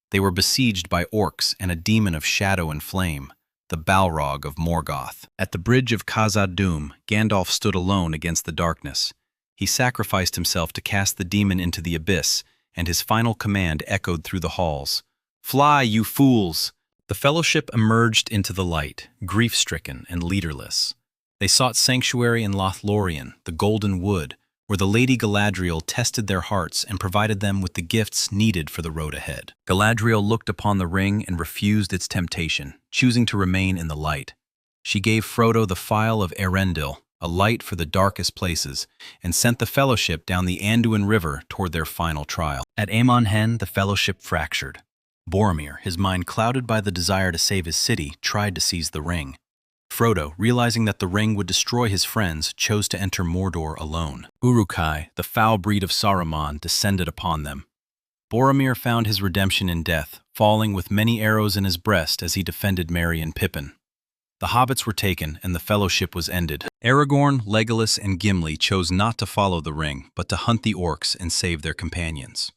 They were besieged by orcs and a demon of shadow and flame, the Balrog of Morgoth. At the bridge of Khazad-dûm, Gandalf stood alone against the darkness. He sacrificed himself to cast the demon into the abyss, and his final command echoed through the halls. "Fly, you fools!" The Fellowship emerged into the light, grief-stricken and leaderless. They sought sanctuary in Lothlorien, the Golden Wood, where the Lady Galadriel tested their hearts and provided them with the gifts needed for the road ahead. Galadriel looked upon the ring and refused its temptation, choosing to remain in the light. She gave Frodo the Phial of Erendil, a light for the darkest places, and sent the Fellowship down the Anduin River toward their final trial. At Amon Hen, the Fellowship fractured. Boromir, his mind clouded by the desire to save his city, tried to seize the ring. Frodo, realizing that the ring would destroy his friends, chose to enter Mordor alone. Uruk-hai, the foul breed of Saruman, descended upon them. Boromir found his redemption in death, falling with many arrows in his breast as he defended Merry and Pippin. The hobbits were taken, and the fellowship was ended. Aragorn, Legolas, and Gimli chose not to follow the ring, but to hunt the orcs and save their companions.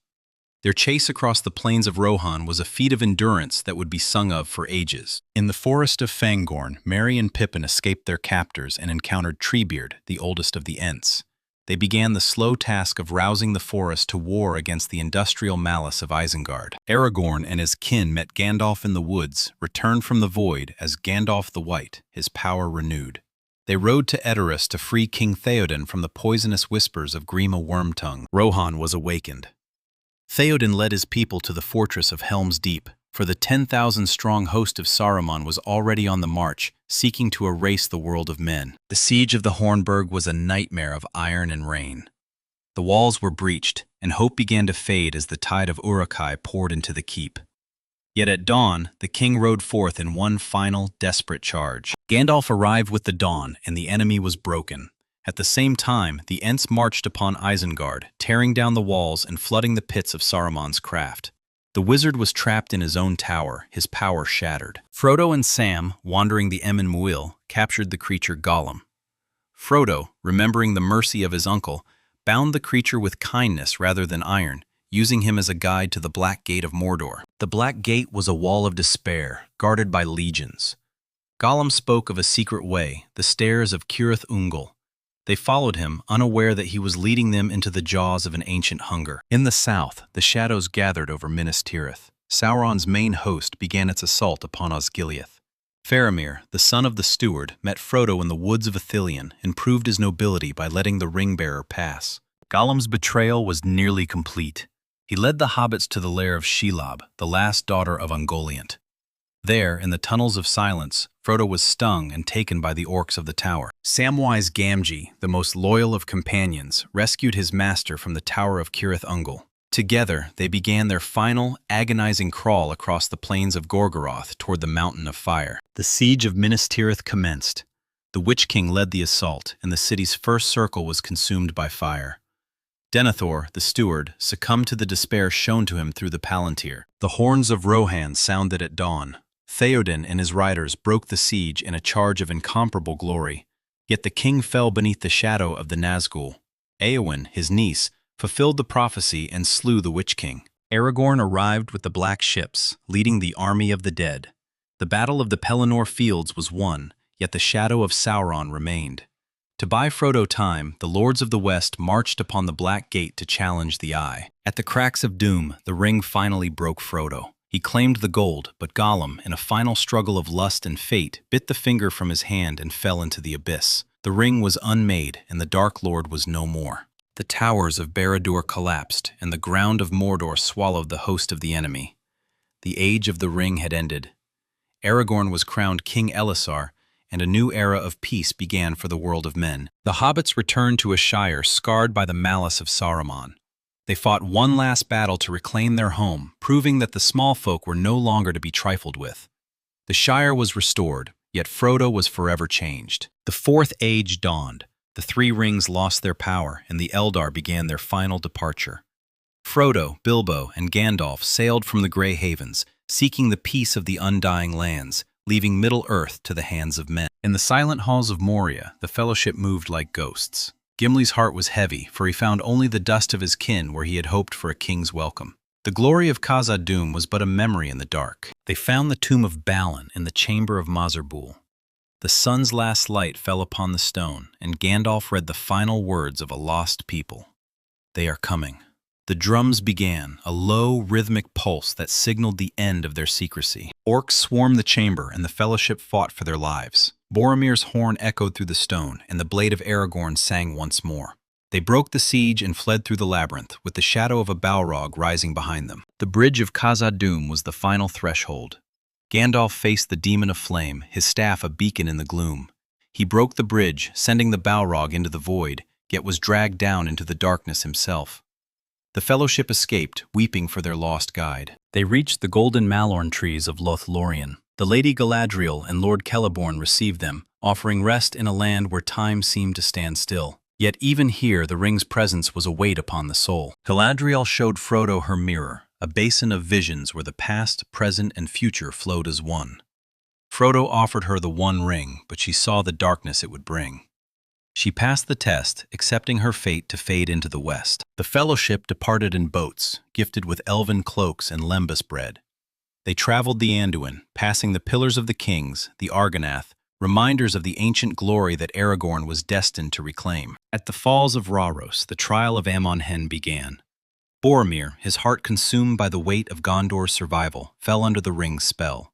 Their chase across the plains of Rohan was a feat of endurance that would be sung of for ages. In the forest of Fangorn, Merry and Pippin escaped their captors and encountered Treebeard, the oldest of the Ents. They began the slow task of rousing the forest to war against the industrial malice of Isengard. Aragorn and his kin met Gandalf in the woods, returned from the void as Gandalf the White, his power renewed. They rode to Edoras to free King Theoden from the poisonous whispers of Grima Wormtongue. Rohan was awakened. Theoden led his people to the fortress of Helm's Deep, for the 10,000-strong host of Saruman was already on the march, seeking to erase the world of men. The siege of the Hornburg was a nightmare of iron and rain. The walls were breached, and hope began to fade as the tide of Uruk-hai poured into the keep. Yet at dawn, the king rode forth in one final, desperate charge. Gandalf arrived with the dawn, and the enemy was broken. At the same time, the Ents marched upon Isengard, tearing down the walls and flooding the pits of Saruman's craft. The wizard was trapped in his own tower, his power shattered. Frodo and Sam, wandering the Emyn Muil, captured the creature Gollum. Frodo, remembering the mercy of his uncle, bound the creature with kindness rather than iron, using him as a guide to the Black Gate of Mordor. The Black Gate was a wall of despair, guarded by legions. Gollum spoke of a secret way, the stairs of Cirith Ungol. They followed him, unaware that he was leading them into the jaws of an ancient hunger. In the south, the shadows gathered over Minas Tirith. Sauron's main host began its assault upon Osgiliath. Faramir, the son of the steward, met Frodo in the woods of Ithilien and proved his nobility by letting the ring-bearer pass. Gollum's betrayal was nearly complete. He led the hobbits to the lair of Shelob, the last daughter of Ungoliant. There, in the tunnels of silence, Frodo was stung and taken by the orcs of the tower. Samwise Gamgee, the most loyal of companions, rescued his master from the Tower of Cirith Ungol. Together, they began their final, agonizing crawl across the plains of Gorgoroth toward the Mountain of Fire. The siege of Minas Tirith commenced. The Witch King led the assault, and the city's first circle was consumed by fire. Denethor, the steward, succumbed to the despair shown to him through the Palantir. The horns of Rohan sounded at dawn. Theoden and his riders broke the siege in a charge of incomparable glory. Yet the king fell beneath the shadow of the Nazgul. Éowyn, his niece, fulfilled the prophecy and slew the Witch King. Aragorn arrived with the Black Ships, leading the army of the dead. The Battle of the Pelennor Fields was won, yet the shadow of Sauron remained. To buy Frodo time, the Lords of the West marched upon the Black Gate to challenge the Eye. At the cracks of doom, the ring finally broke Frodo. He claimed the gold, but Gollum, in a final struggle of lust and fate, bit the finger from his hand and fell into the abyss. The ring was unmade, and the Dark Lord was no more. The towers of Barad-dûr collapsed, and the ground of Mordor swallowed the host of the enemy. The age of the ring had ended. Aragorn was crowned King Elessar, and a new era of peace began for the world of men. The hobbits returned to a shire scarred by the malice of Saruman. They fought one last battle to reclaim their home, proving that the small folk were no longer to be trifled with. The Shire was restored, yet Frodo was forever changed. The Fourth Age dawned. The Three Rings lost their power, and the Eldar began their final departure. Frodo, Bilbo, and Gandalf sailed from the Grey Havens, seeking the peace of the undying lands, leaving Middle-earth to the hands of men. In the silent halls of Moria, the Fellowship moved like ghosts. Gimli's heart was heavy, for he found only the dust of his kin where he had hoped for a king's welcome. The glory of Khazad-dûm was but a memory in the dark. They found the tomb of Balin in the chamber of Mazarbul. The sun's last light fell upon the stone, and Gandalf read the final words of a lost people. They are coming. The drums began, a low, rhythmic pulse that signaled the end of their secrecy. Orcs swarmed the chamber, and the Fellowship fought for their lives. Boromir's horn echoed through the stone, and the blade of Aragorn sang once more. They broke the siege and fled through the labyrinth, with the shadow of a Balrog rising behind them. The bridge of Khazad-dûm was the final threshold. Gandalf faced the demon of flame, his staff a beacon in the gloom. He broke the bridge, sending the Balrog into the void, yet was dragged down into the darkness himself. The Fellowship escaped, weeping for their lost guide. They reached the golden Malorn trees of Lothlorien. The Lady Galadriel and Lord Celeborn received them, offering rest in a land where time seemed to stand still. Yet even here the ring's presence was a weight upon the soul. Galadriel showed Frodo her mirror, a basin of visions where the past, present, and future flowed as one. Frodo offered her the One Ring, but she saw the darkness it would bring. She passed the test, accepting her fate to fade into the west. The Fellowship departed in boats, gifted with elven cloaks and lembas bread. They traveled the Anduin, passing the Pillars of the Kings, the Argonath, reminders of the ancient glory that Aragorn was destined to reclaim. At the Falls of Rauros, the trial of Amon-Hen began. Boromir, his heart consumed by the weight of Gondor's survival, fell under the ring's spell.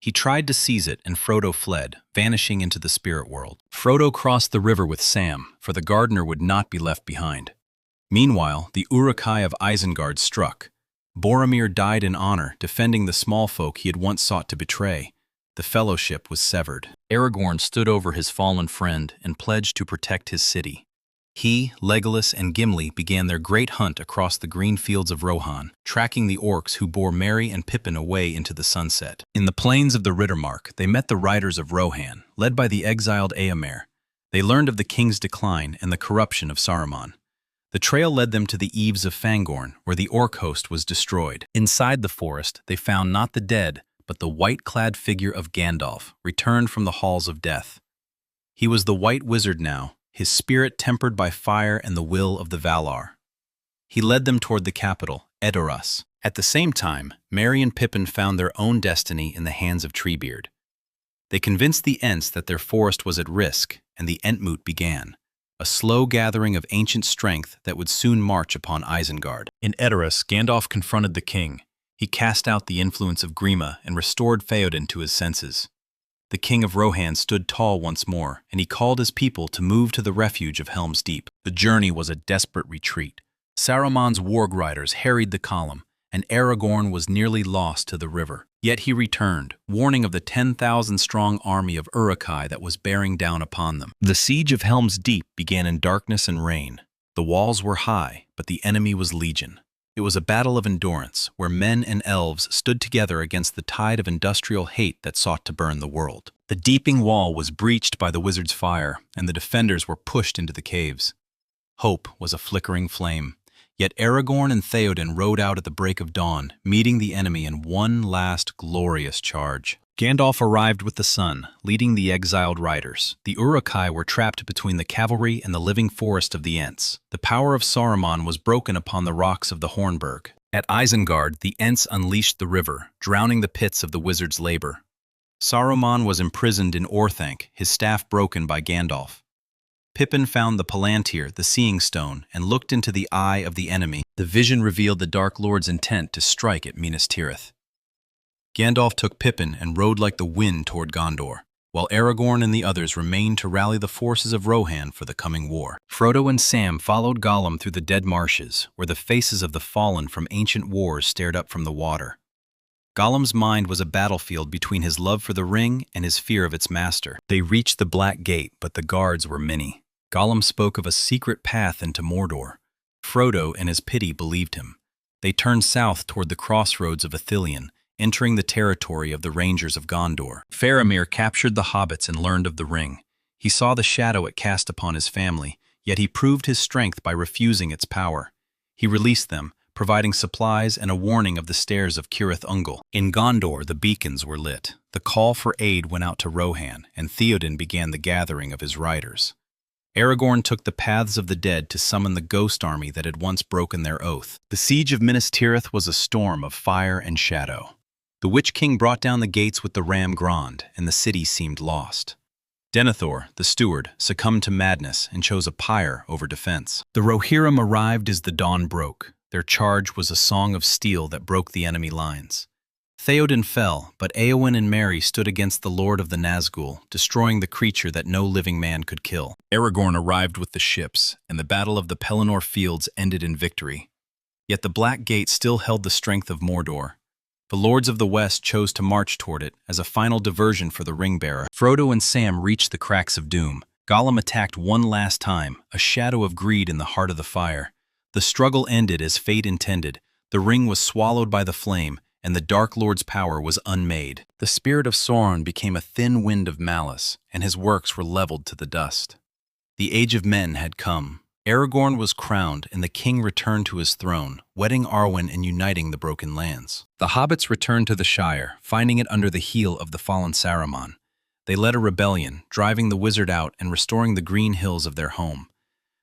He tried to seize it, and Frodo fled, vanishing into the spirit world. Frodo crossed the river with Sam, for the gardener would not be left behind. Meanwhile, the Uruk-hai of Isengard struck. Boromir died in honor, defending the small folk he had once sought to betray. The Fellowship was severed. Aragorn stood over his fallen friend and pledged to protect his city. He, Legolas, and Gimli began their great hunt across the green fields of Rohan, tracking the orcs who bore Merry and Pippin away into the sunset. In the plains of the Rittermark, they met the riders of Rohan, led by the exiled Éomer. They learned of the king's decline and the corruption of Saruman. The trail led them to the eaves of Fangorn, where the orc host was destroyed. Inside the forest, they found not the dead, but the white-clad figure of Gandalf, returned from the halls of death. He was the White Wizard now, his spirit tempered by fire and the will of the Valar. He led them toward the capital, Edoras. At the same time, Merry and Pippin found their own destiny in the hands of Treebeard. They convinced the Ents that their forest was at risk, and the Entmoot began, a slow gathering of ancient strength that would soon march upon Isengard. In Edoras, Gandalf confronted the king. He cast out the influence of Grima and restored Theoden to his senses. The king of Rohan stood tall once more, and he called his people to move to the refuge of Helm's Deep. The journey was a desperate retreat. Saruman's warg riders harried the column, and Aragorn was nearly lost to the river. Yet he returned, warning of the 10,000-strong army of Uruk-hai that was bearing down upon them. The siege of Helm's Deep began in darkness and rain. The walls were high, but the enemy was legion. It was a battle of endurance, where men and elves stood together against the tide of industrial hate that sought to burn the world. The deeping wall was breached by the wizard's fire, and the defenders were pushed into the caves. Hope was a flickering flame. Yet Aragorn and Theoden rode out at the break of dawn, meeting the enemy in one last glorious charge. Gandalf arrived with the sun, leading the exiled riders. The Uruk-hai were trapped between the cavalry and the living forest of the Ents. The power of Saruman was broken upon the rocks of the Hornburg. At Isengard, the Ents unleashed the river, drowning the pits of the wizard's labor. Saruman was imprisoned in Orthanc, his staff broken by Gandalf. Pippin found the Palantir, the Seeing Stone, and looked into the eye of the enemy. The vision revealed the Dark Lord's intent to strike at Minas Tirith. Gandalf took Pippin and rode like the wind toward Gondor, while Aragorn and the others remained to rally the forces of Rohan for the coming war. Frodo and Sam followed Gollum through the dead marshes, where the faces of the fallen from ancient wars stared up from the water. Gollum's mind was a battlefield between his love for the ring and his fear of its master. They reached the Black Gate, but the guards were many. Gollum spoke of a secret path into Mordor. Frodo, in his pity, believed him. They turned south toward the crossroads of Ithilien, entering the territory of the Rangers of Gondor. Faramir captured the hobbits and learned of the ring. He saw the shadow it cast upon his family, yet he proved his strength by refusing its power. He released them, providing supplies and a warning of the stairs of Cirith Ungol. In Gondor, the beacons were lit. The call for aid went out to Rohan, and Theoden began the gathering of his riders. Aragorn took the paths of the dead to summon the ghost army that had once broken their oath. The siege of Minas Tirith was a storm of fire and shadow. The Witch King brought down the gates with the ram Grond, and the city seemed lost. Denethor, the steward, succumbed to madness and chose a pyre over defense. The Rohirrim arrived as the dawn broke. Their charge was a song of steel that broke the enemy lines. Theoden fell, but Éowyn and Merry stood against the Lord of the Nazgul, destroying the creature that no living man could kill. Aragorn arrived with the ships, and the Battle of the Pelennor Fields ended in victory. Yet the Black Gate still held the strength of Mordor. The Lords of the West chose to march toward it as a final diversion for the ring-bearer. Frodo and Sam reached the cracks of doom. Gollum attacked one last time, a shadow of greed in the heart of the fire. The struggle ended as fate intended. The ring was swallowed by the flame, and the Dark Lord's power was unmade. The spirit of Sauron became a thin wind of malice, and his works were leveled to the dust. The age of men had come. Aragorn was crowned, and the king returned to his throne, wedding Arwen and uniting the broken lands. The hobbits returned to the Shire, finding it under the heel of the fallen Saruman. They led a rebellion, driving the wizard out and restoring the green hills of their home.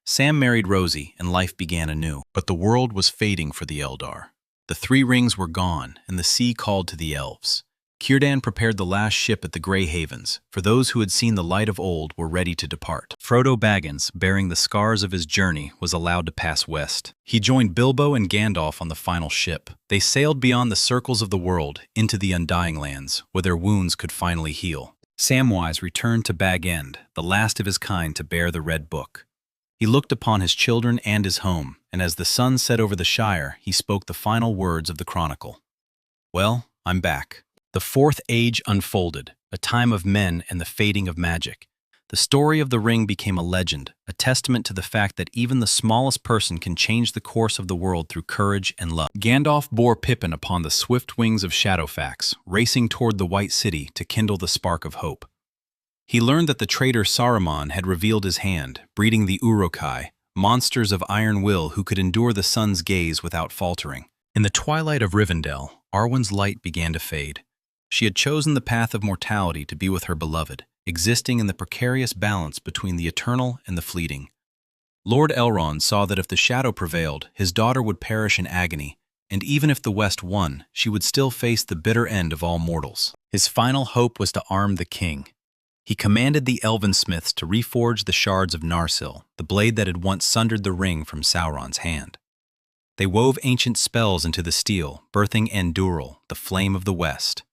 Sam married Rosie, and life began anew. But the world was fading for the Eldar. The three rings were gone, and the sea called to the elves. Círdan prepared the last ship at the Grey Havens, for those who had seen the light of old were ready to depart. Frodo Baggins, bearing the scars of his journey, was allowed to pass west. He joined Bilbo and Gandalf on the final ship. They sailed beyond the circles of the world, into the Undying Lands, where their wounds could finally heal. Samwise returned to Bag End, the last of his kind to bear the Red Book. He looked upon his children and his home, and as the sun set over the Shire, he spoke the final words of the Chronicle. "Well, I'm back." The Fourth Age unfolded, a time of men and the fading of magic. The story of the ring became a legend, a testament to the fact that even the smallest person can change the course of the world through courage and love. Gandalf bore Pippin upon the swift wings of Shadowfax, racing toward the White City to kindle the spark of hope. He learned that the traitor Saruman had revealed his hand, breeding the Uruk-hai, monsters of iron will who could endure the sun's gaze without faltering. In the twilight of Rivendell, Arwen's light began to fade. She had chosen the path of mortality to be with her beloved, existing in the precarious balance between the eternal and the fleeting. Lord Elrond saw that if the shadow prevailed, his daughter would perish in agony, and even if the West won, she would still face the bitter end of all mortals. His final hope was to arm the king. He commanded the elven smiths to reforge the shards of Narsil, the blade that had once sundered the ring from Sauron's hand. They wove ancient spells into the steel, birthing Andúril, the flame of the West.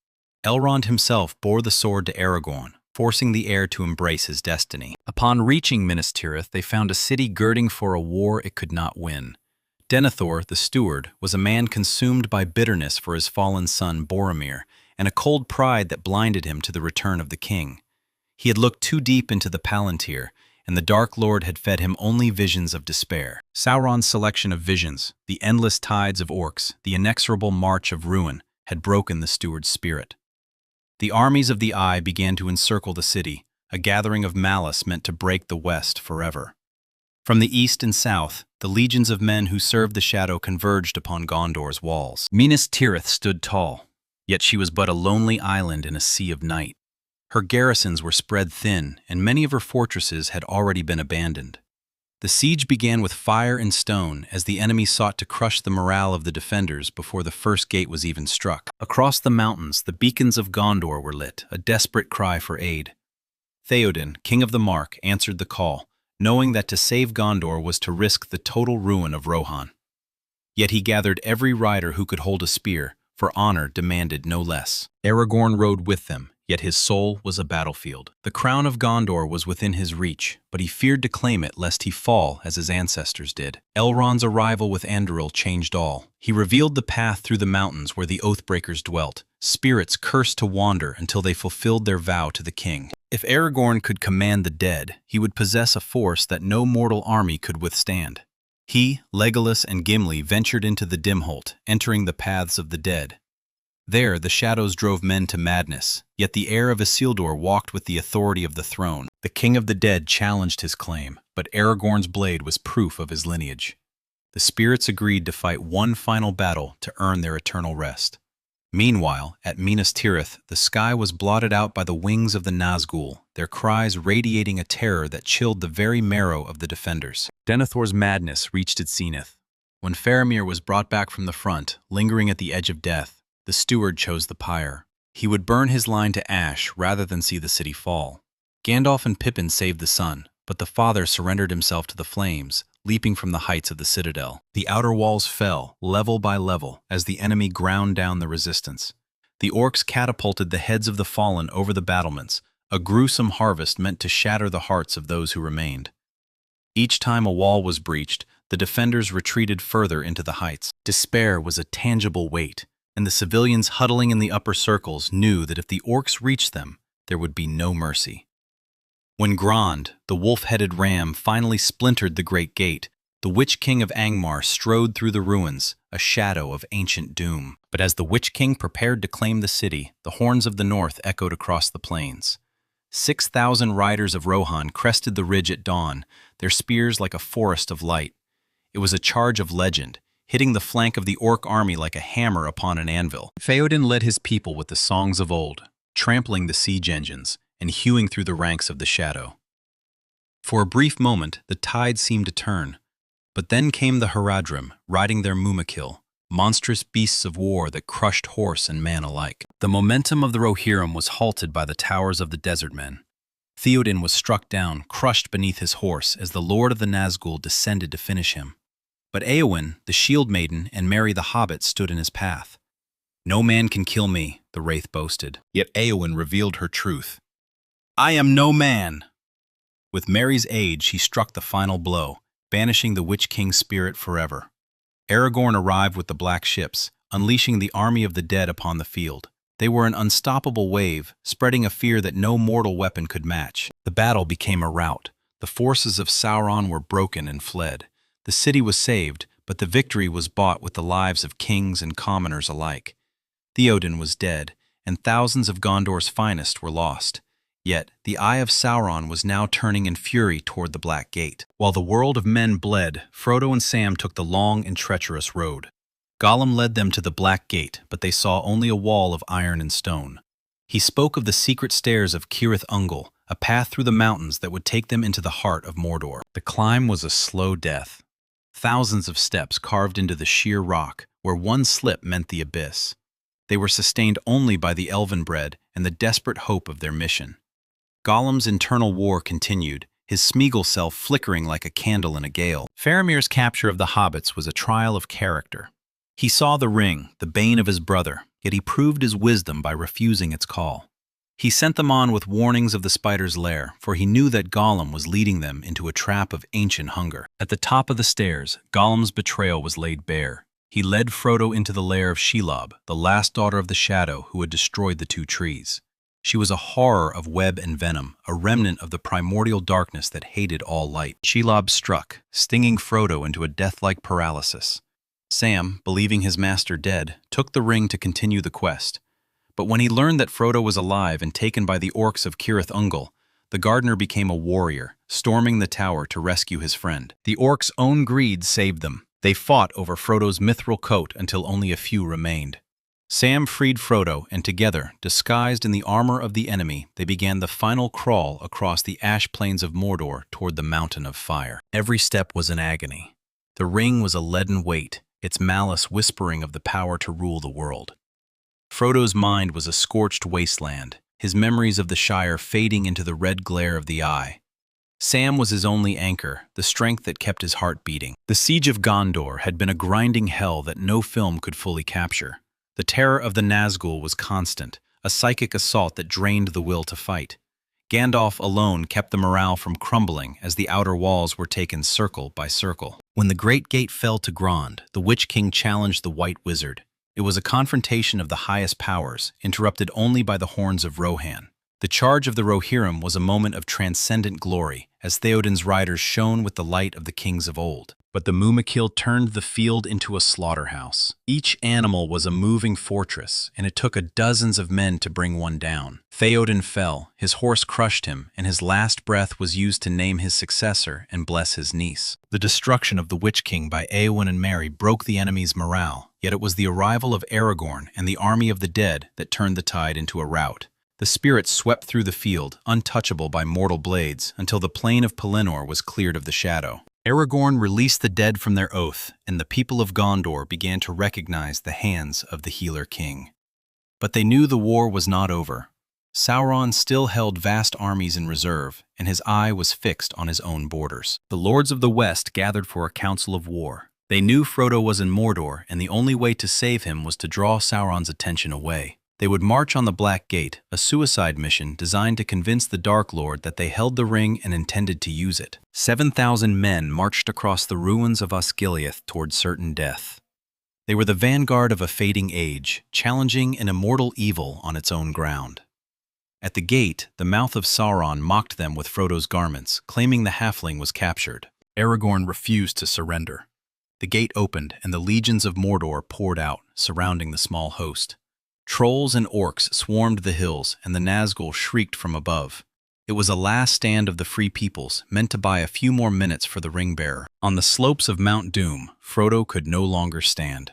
Elrond himself bore the sword to Aragorn, forcing the heir to embrace his destiny. Upon reaching Minas Tirith, they found a city girding for a war it could not win. Denethor, the steward, was a man consumed by bitterness for his fallen son Boromir, and a cold pride that blinded him to the return of the king. He had looked too deep into the Palantir, and the Dark Lord had fed him only visions of despair. Sauron's selection of visions, the endless tides of orcs, the inexorable march of ruin, had broken the steward's spirit. The armies of the Eye began to encircle the city, a gathering of malice meant to break the West forever. From the east and south, the legions of men who served the Shadow converged upon Gondor's walls. Minas Tirith stood tall, yet she was but a lonely island in a sea of night. Her garrisons were spread thin, and many of her fortresses had already been abandoned. The siege began with fire and stone as the enemy sought to crush the morale of the defenders before the first gate was even struck. Across the mountains, the beacons of Gondor were lit, a desperate cry for aid. Theoden, king of the Mark, answered the call, knowing that to save Gondor was to risk the total ruin of Rohan. Yet he gathered every rider who could hold a spear, for honor demanded no less. Aragorn rode with them, yet his soul was a battlefield. The crown of Gondor was within his reach, but he feared to claim it lest he fall as his ancestors did. Elrond's arrival with Andúril changed all. He revealed the path through the mountains where the Oathbreakers dwelt, spirits cursed to wander until they fulfilled their vow to the king. If Aragorn could command the dead, he would possess a force that no mortal army could withstand. He, Legolas, and Gimli ventured into the Dimholt, entering the paths of the dead. There, the shadows drove men to madness, yet the heir of Isildur walked with the authority of the throne. The king of the dead challenged his claim, but Aragorn's blade was proof of his lineage. The spirits agreed to fight one final battle to earn their eternal rest. Meanwhile, at Minas Tirith, the sky was blotted out by the wings of the Nazgûl, their cries radiating a terror that chilled the very marrow of the defenders. Denethor's madness reached its zenith. When Faramir was brought back from the front, lingering at the edge of death, the steward chose the pyre. He would burn his line to ash rather than see the city fall. Gandalf and Pippin saved the sun, but the father surrendered himself to the flames, leaping from the heights of the citadel. The outer walls fell, level by level, as the enemy ground down the resistance. The orcs catapulted the heads of the fallen over the battlements, a gruesome harvest meant to shatter the hearts of those who remained. Each time a wall was breached, the defenders retreated further into the heights. Despair was a tangible weight, and the civilians huddling in the upper circles knew that if the orcs reached them, there would be no mercy. When Grond, the wolf-headed ram, finally splintered the great gate, The Witch King of Angmar strode through the ruins, a shadow of ancient doom. But as the Witch King prepared to claim the city, the horns of the north echoed across the plains. 6,000 riders of Rohan crested the ridge at dawn, their spears like a forest of light. It was a charge of legend, hitting the flank of the orc army like a hammer upon an anvil. Theoden led his people with the songs of old, trampling the siege engines and hewing through the ranks of the shadow. For a brief moment, the tide seemed to turn, but then came the Haradrim, riding their Mumakil, monstrous beasts of war that crushed horse and man alike. The momentum of the Rohirrim was halted by the towers of the desert men. Theoden was struck down, crushed beneath his horse, as the Lord of the Nazgul descended to finish him. But Éowyn, the Shield Maiden, and Merry the Hobbit stood in his path. "No man can kill me," the Wraith boasted. Yet Éowyn revealed her truth. "I am no man!" With Merry's aid, she struck the final blow, banishing the Witch King's spirit forever. Aragorn arrived with the Black Ships, unleashing the army of the dead upon the field. They were an unstoppable wave, spreading a fear that no mortal weapon could match. The battle became a rout. The forces of Sauron were broken and fled. The city was saved, but the victory was bought with the lives of kings and commoners alike. Theoden was dead, and thousands of Gondor's finest were lost. Yet the eye of Sauron was now turning in fury toward the Black Gate. While the world of men bled, Frodo and Sam took the long and treacherous road. Gollum led them to the Black Gate, but they saw only a wall of iron and stone. He spoke of the secret stairs of Cirith Ungol, a path through the mountains that would take them into the heart of Mordor. The climb was a slow death. Thousands of steps carved into the sheer rock, where one slip meant the abyss. They were sustained only by the elven bread and the desperate hope of their mission. Gollum's internal war continued, his Smeagol self flickering like a candle in a gale. Faramir's capture of the hobbits was a trial of character. He saw the ring, the bane of his brother, yet he proved his wisdom by refusing its call. He sent them on with warnings of the spider's lair, for he knew that Gollum was leading them into a trap of ancient hunger. At the top of the stairs, Gollum's betrayal was laid bare. He led Frodo into the lair of Shelob, the last daughter of the Shadow who had destroyed the two trees. She was a horror of web and venom, a remnant of the primordial darkness that hated all light. Shelob struck, stinging Frodo into a death-like paralysis. Sam, believing his master dead, took the ring to continue the quest. But when he learned that Frodo was alive and taken by the orcs of Cirith Ungol, the gardener became a warrior, storming the tower to rescue his friend. The orcs' own greed saved them. They fought over Frodo's mithril coat until only a few remained. Sam freed Frodo, and together, disguised in the armor of the enemy, they began the final crawl across the ash plains of Mordor toward the Mountain of Fire. Every step was an agony. The ring was a leaden weight, its malice whispering of the power to rule the world. Frodo's mind was a scorched wasteland, his memories of the Shire fading into the red glare of the eye. Sam was his only anchor, the strength that kept his heart beating. The siege of Gondor had been a grinding hell that no film could fully capture. The terror of the Nazgul was constant, a psychic assault that drained the will to fight. Gandalf alone kept the morale from crumbling as the outer walls were taken circle by circle. When the Great Gate fell to Grond, the Witch King challenged the White Wizard. It was a confrontation of the highest powers, interrupted only by the horns of Rohan. The charge of the Rohirrim was a moment of transcendent glory, as Theoden's riders shone with the light of the kings of old. But the Mumakil turned the field into a slaughterhouse. Each animal was a moving fortress, and it took dozens of men to bring one down. Theoden fell, his horse crushed him, and his last breath was used to name his successor and bless his niece. The destruction of the Witch King by Éowyn and Merry broke the enemy's morale, yet it was the arrival of Aragorn and the army of the dead that turned the tide into a rout. The spirits swept through the field, untouchable by mortal blades, until the plain of Pelennor was cleared of the shadow. Aragorn released the dead from their oath, and the people of Gondor began to recognize the hands of the Healer King. But they knew the war was not over. Sauron still held vast armies in reserve, and his eye was fixed on his own borders. The lords of the West gathered for a council of war. They knew Frodo was in Mordor, and the only way to save him was to draw Sauron's attention away. They would march on the Black Gate, a suicide mission designed to convince the Dark Lord that they held the ring and intended to use it. 7,000 men marched across the ruins of Osgiliath toward certain death. They were the vanguard of a fading age, challenging an immortal evil on its own ground. At the gate, the mouth of Sauron mocked them with Frodo's garments, claiming the halfling was captured. Aragorn refused to surrender. The gate opened, and the legions of Mordor poured out, surrounding the small host. Trolls and orcs swarmed the hills, and the Nazgûl shrieked from above. It was a last stand of the free peoples, meant to buy a few more minutes for the ring-bearer. On the slopes of Mount Doom, Frodo could no longer stand.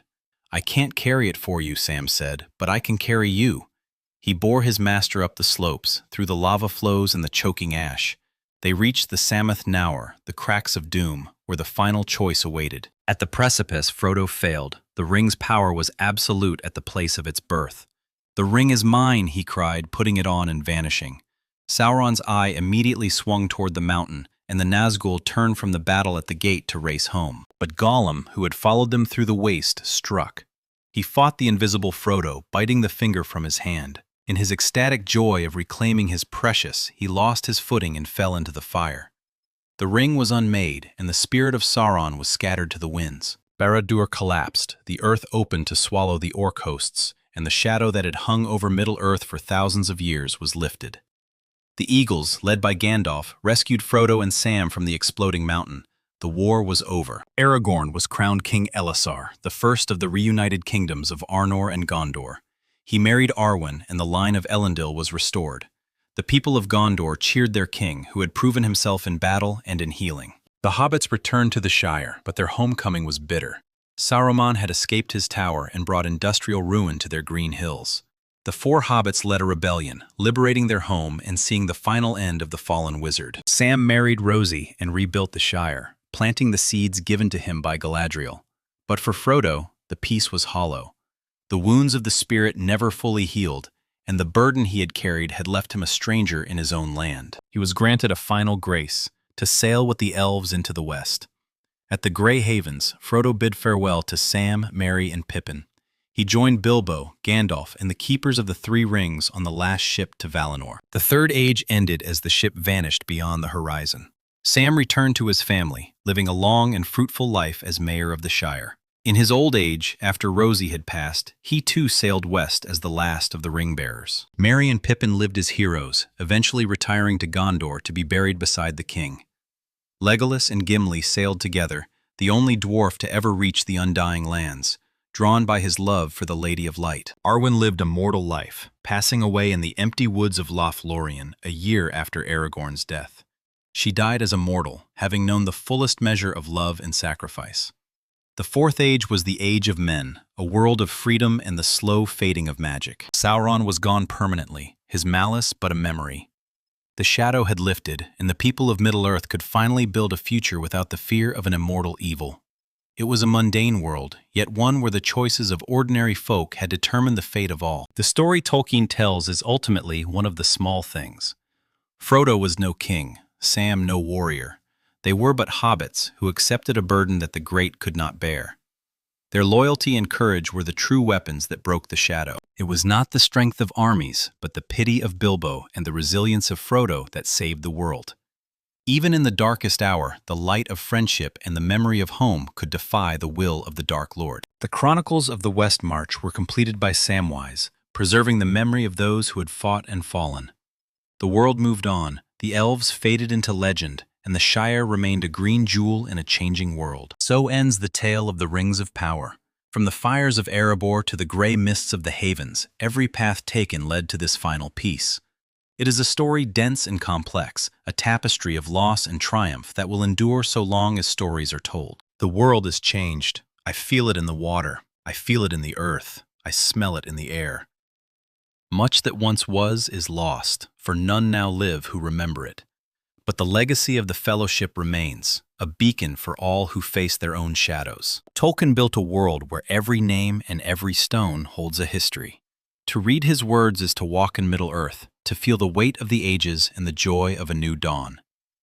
"I can't carry it for you," Sam said, "but I can carry you." He bore his master up the slopes, through the lava flows and the choking ash. They reached the Sammath Naur, the cracks of doom, where the final choice awaited. At the precipice, Frodo failed. The ring's power was absolute at the place of its birth. "The ring is mine," he cried, putting it on and vanishing. Sauron's eye immediately swung toward the mountain, and the Nazgûl turned from the battle at the gate to race home. But Gollum, who had followed them through the waste, struck. He fought the invisible Frodo, biting the finger from his hand. In his ecstatic joy of reclaiming his precious, he lost his footing and fell into the fire. The ring was unmade, and the spirit of Sauron was scattered to the winds. Barad-dûr collapsed, the earth opened to swallow the orc hosts, and the shadow that had hung over Middle-earth for thousands of years was lifted. The Eagles, led by Gandalf, rescued Frodo and Sam from the exploding mountain. The war was over. Aragorn was crowned King Elessar, the first of the reunited kingdoms of Arnor and Gondor. He married Arwen, and the line of Elendil was restored. The people of Gondor cheered their king, who had proven himself in battle and in healing. The hobbits returned to the Shire, but their homecoming was bitter. Saruman had escaped his tower and brought industrial ruin to their green hills. The four hobbits led a rebellion, liberating their home and seeing the final end of the fallen wizard. Sam married Rosie and rebuilt the Shire, planting the seeds given to him by Galadriel. But for Frodo, the peace was hollow. The wounds of the spirit never fully healed, and the burden he had carried had left him a stranger in his own land. He was granted a final grace, to sail with the elves into the west. At the Grey Havens, Frodo bid farewell to Sam, Merry, and Pippin. He joined Bilbo, Gandalf, and the Keepers of the Three Rings on the last ship to Valinor. The Third Age ended as the ship vanished beyond the horizon. Sam returned to his family, living a long and fruitful life as mayor of the Shire. In his old age, after Rosie had passed, he too sailed west as the last of the ring-bearers. Merry and Pippin lived as heroes, eventually retiring to Gondor to be buried beside the king. Legolas and Gimli sailed together, the only dwarf to ever reach the Undying Lands, drawn by his love for the Lady of Light. Arwen lived a mortal life, passing away in the empty woods of Lothlorien a year after Aragorn's death. She died as a mortal, having known the fullest measure of love and sacrifice. The Fourth Age was the Age of Men, a world of freedom and the slow fading of magic. Sauron was gone permanently, his malice but a memory. The shadow had lifted, and the people of Middle-earth could finally build a future without the fear of an immortal evil. It was a mundane world, yet one where the choices of ordinary folk had determined the fate of all. The story Tolkien tells is ultimately one of the small things. Frodo was no king, Sam no warrior. They were but hobbits who accepted a burden that the great could not bear. Their loyalty and courage were the true weapons that broke the shadow. It was not the strength of armies, but the pity of Bilbo and the resilience of Frodo that saved the world. Even in the darkest hour, the light of friendship and the memory of home could defy the will of the Dark Lord. The Chronicles of the West March were completed by Samwise, preserving the memory of those who had fought and fallen. The world moved on, the elves faded into legend, and the Shire remained a green jewel in a changing world. So ends the tale of the Rings of Power. From the fires of Erebor to the gray mists of the Havens, every path taken led to this final peace. It is a story dense and complex, a tapestry of loss and triumph that will endure so long as stories are told. The world is changed. I feel it in the water. I feel it in the earth. I smell it in the air. Much that once was is lost, for none now live who remember it. But the legacy of the Fellowship remains, a beacon for all who face their own shadows. Tolkien built a world where every name and every stone holds a history. To read his words is to walk in Middle-earth, to feel the weight of the ages and the joy of a new dawn.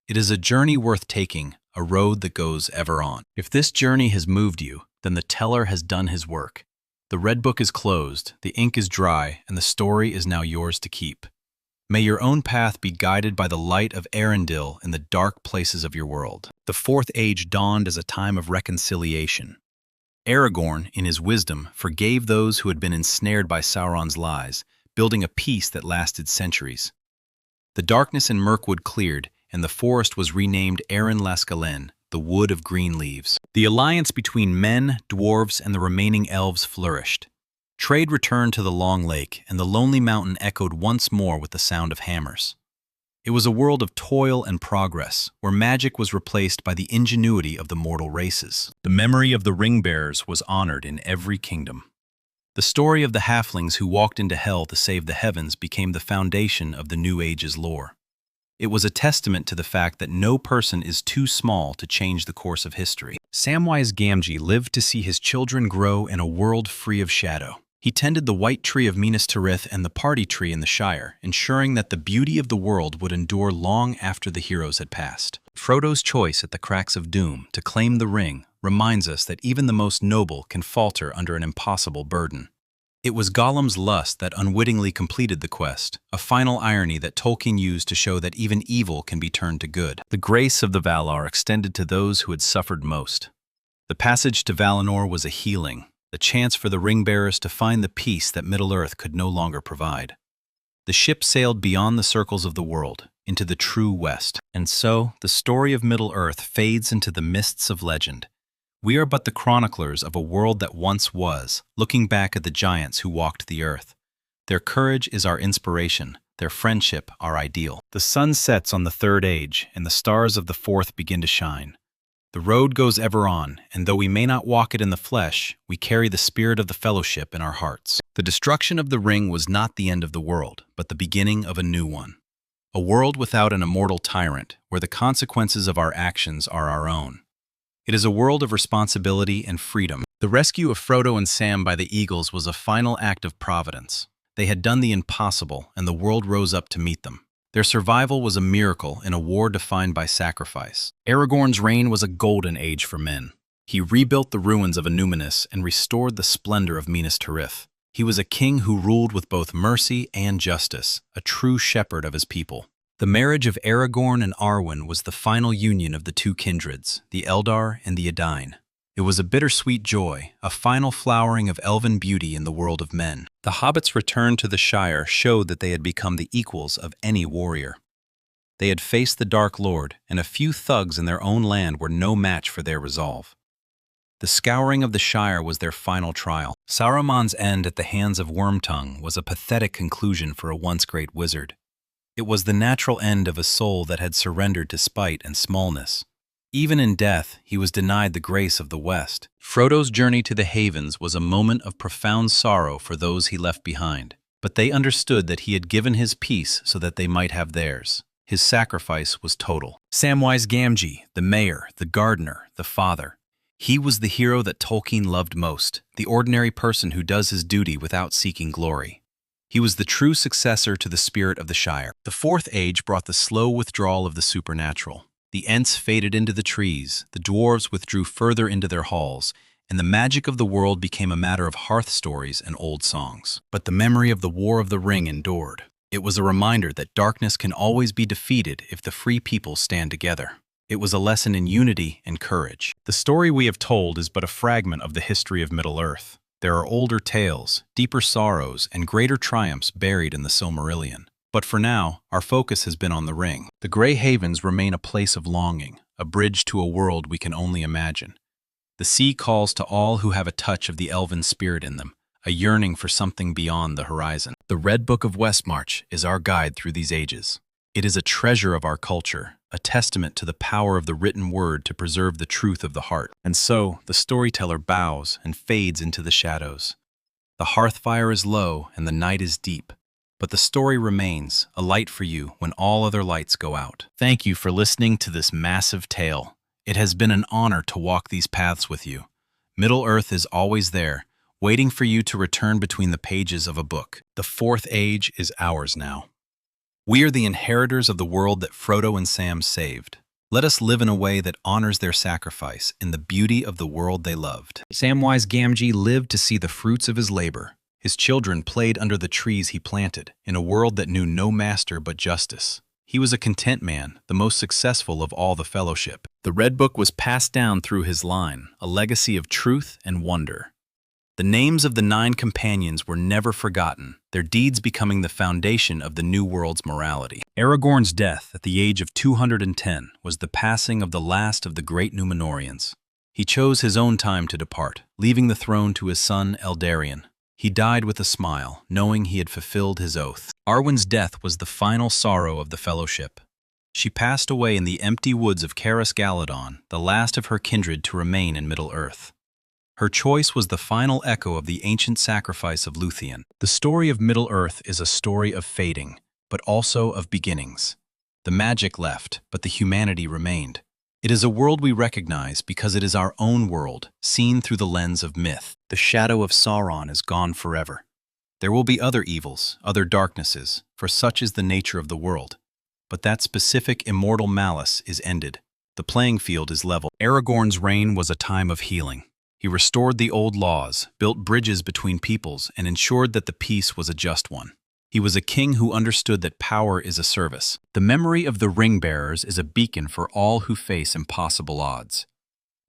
It is a journey worth taking, a road that goes ever on. If this journey has moved you, then the teller has done his work. The red book is closed, the ink is dry, and the story is now yours to keep. May your own path be guided by the light of Arendil in the dark places of your world. The Fourth Age dawned as a time of reconciliation. Aragorn, in his wisdom, forgave those who had been ensnared by Sauron's lies, building a peace that lasted centuries. The darkness in Mirkwood cleared, and the forest was renamed Arren Lascalain, the wood of green leaves. The alliance between men, dwarves, and the remaining elves flourished. Trade returned to the long lake, and the lonely mountain echoed once more with the sound of hammers. It was a world of toil and progress, where magic was replaced by the ingenuity of the mortal races. The memory of the ring-bearers was honored in every kingdom. The story of the halflings who walked into hell to save the heavens became the foundation of the New Age's lore. It was a testament to the fact that no person is too small to change the course of history. Samwise Gamgee lived to see his children grow in a world free of shadow. He tended the white tree of Minas Tirith and the party tree in the Shire, ensuring that the beauty of the world would endure long after the heroes had passed. Frodo's choice at the cracks of doom to claim the ring reminds us that even the most noble can falter under an impossible burden. It was Gollum's lust that unwittingly completed the quest, a final irony that Tolkien used to show that even evil can be turned to good. The grace of the Valar extended to those who had suffered most. The passage to Valinor was a healing, the chance for the ring-bearers to find the peace that Middle-earth could no longer provide. The ship sailed beyond the circles of the world, into the true West, and so the story of Middle-earth fades into the mists of legend. We are but the chroniclers of a world that once was, looking back at the giants who walked the earth. Their courage is our inspiration, their friendship our ideal. The sun sets on the third age, and the stars of the fourth begin to shine. The road goes ever on, and though we may not walk it in the flesh, we carry the spirit of the fellowship in our hearts. The destruction of the ring was not the end of the world, but the beginning of a new one. A world without an immortal tyrant, where the consequences of our actions are our own. It is a world of responsibility and freedom. The rescue of Frodo and Sam by the eagles was a final act of providence. They had done the impossible, and the world rose up to meet them. Their survival was a miracle in a war defined by sacrifice. Aragorn's reign was a golden age for men. He rebuilt the ruins of Annúminas and restored the splendor of Minas Tirith. He was a king who ruled with both mercy and justice, a true shepherd of his people. The marriage of Aragorn and Arwen was the final union of the two kindreds, the Eldar and the Edain. It was a bittersweet joy, a final flowering of elven beauty in the world of men. The hobbits' return to the Shire showed that they had become the equals of any warrior. They had faced the Dark Lord, and a few thugs in their own land were no match for their resolve. The scouring of the Shire was their final trial. Saruman's end at the hands of Wormtongue was a pathetic conclusion for a once great wizard. It was the natural end of a soul that had surrendered to spite and smallness. Even in death, he was denied the grace of the West. Frodo's journey to the Havens was a moment of profound sorrow for those he left behind, but they understood that he had given his peace so that they might have theirs. His sacrifice was total. Samwise Gamgee, the mayor, the gardener, the father. He was the hero that Tolkien loved most, the ordinary person who does his duty without seeking glory. He was the true successor to the spirit of the Shire. The Fourth Age brought the slow withdrawal of the supernatural. The Ents faded into the trees, the dwarves withdrew further into their halls, and the magic of the world became a matter of hearth stories and old songs. But the memory of the War of the Ring endured. It was a reminder that darkness can always be defeated if the free people stand together. It was a lesson in unity and courage. The story we have told is but a fragment of the history of Middle-earth. There are older tales, deeper sorrows, and greater triumphs buried in the Silmarillion. But for now, our focus has been on the ring. The Grey Havens remain a place of longing, a bridge to a world we can only imagine. The sea calls to all who have a touch of the elven spirit in them, a yearning for something beyond the horizon. The Red Book of Westmarch is our guide through these ages. It is a treasure of our culture, a testament to the power of the written word to preserve the truth of the heart. And so, the storyteller bows and fades into the shadows. The hearth fire is low and the night is deep, but the story remains, a light for you when all other lights go out. Thank you for listening to this massive tale. It has been an honor to walk these paths with you. Middle-earth is always there, waiting for you to return between the pages of a book. The Fourth Age is ours now. We are the inheritors of the world that Frodo and Sam saved. Let us live in a way that honors their sacrifice in the beauty of the world they loved. Samwise Gamgee lived to see the fruits of his labor. His children played under the trees he planted, in a world that knew no master but justice. He was a content man, the most successful of all the fellowship. The Red Book was passed down through his line, a legacy of truth and wonder. The names of the 9 companions were never forgotten, their deeds becoming the foundation of the New World's morality. Aragorn's death at the age of 210 was the passing of the last of the great Númenóreans. He chose his own time to depart, leaving the throne to his son Eldarion. He died with a smile, knowing he had fulfilled his oath. Arwen's death was the final sorrow of the Fellowship. She passed away in the empty woods of Caras Galadon, the last of her kindred to remain in Middle-earth. Her choice was the final echo of the ancient sacrifice of Lúthien. The story of Middle-earth is a story of fading, but also of beginnings. The magic left, but the humanity remained. It is a world we recognize because it is our own world, seen through the lens of myth. The shadow of Sauron is gone forever. There will be other evils, other darknesses, for such is the nature of the world. But that specific immortal malice is ended. The playing field is level. Aragorn's reign was a time of healing. He restored the old laws, built bridges between peoples, and ensured that the peace was a just one. He was a king who understood that power is a service. The memory of the ring-bearers is a beacon for all who face impossible odds.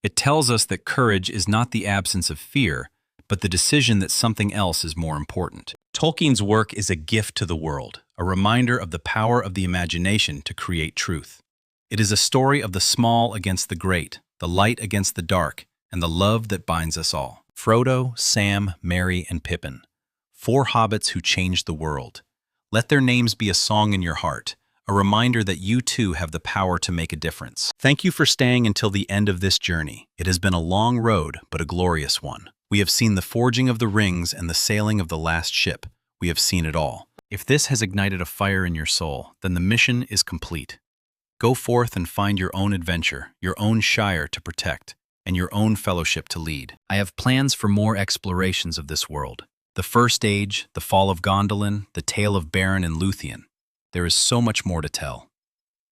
It tells us that courage is not the absence of fear, but the decision that something else is more important. Tolkien's work is a gift to the world, a reminder of the power of the imagination to create truth. It is a story of the small against the great, the light against the dark, and the love that binds us all. Frodo, Sam, Merry, and Pippin. 4 hobbits who changed the world. Let their names be a song in your heart, a reminder that you too have the power to make a difference. Thank you for staying until the end of this journey. It has been a long road, but a glorious one. We have seen the forging of the rings and the sailing of the last ship. We have seen it all. If this has ignited a fire in your soul, then the mission is complete. Go forth and find your own adventure, your own shire to protect, and your own fellowship to lead. I have plans for more explorations of this world. The First Age, the fall of Gondolin, the tale of Beren and Lúthien. There is so much more to tell.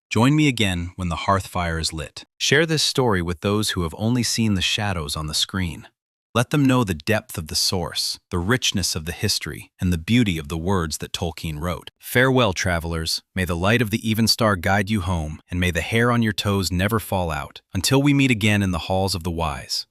Join me again when the hearth fire is lit. Share this story with those who have only seen the shadows on the screen. Let them know the depth of the source, the richness of the history, and the beauty of the words that Tolkien wrote. Farewell, travelers. May the light of the Evenstar guide you home, and may the hair on your toes never fall out, until we meet again in the halls of the wise.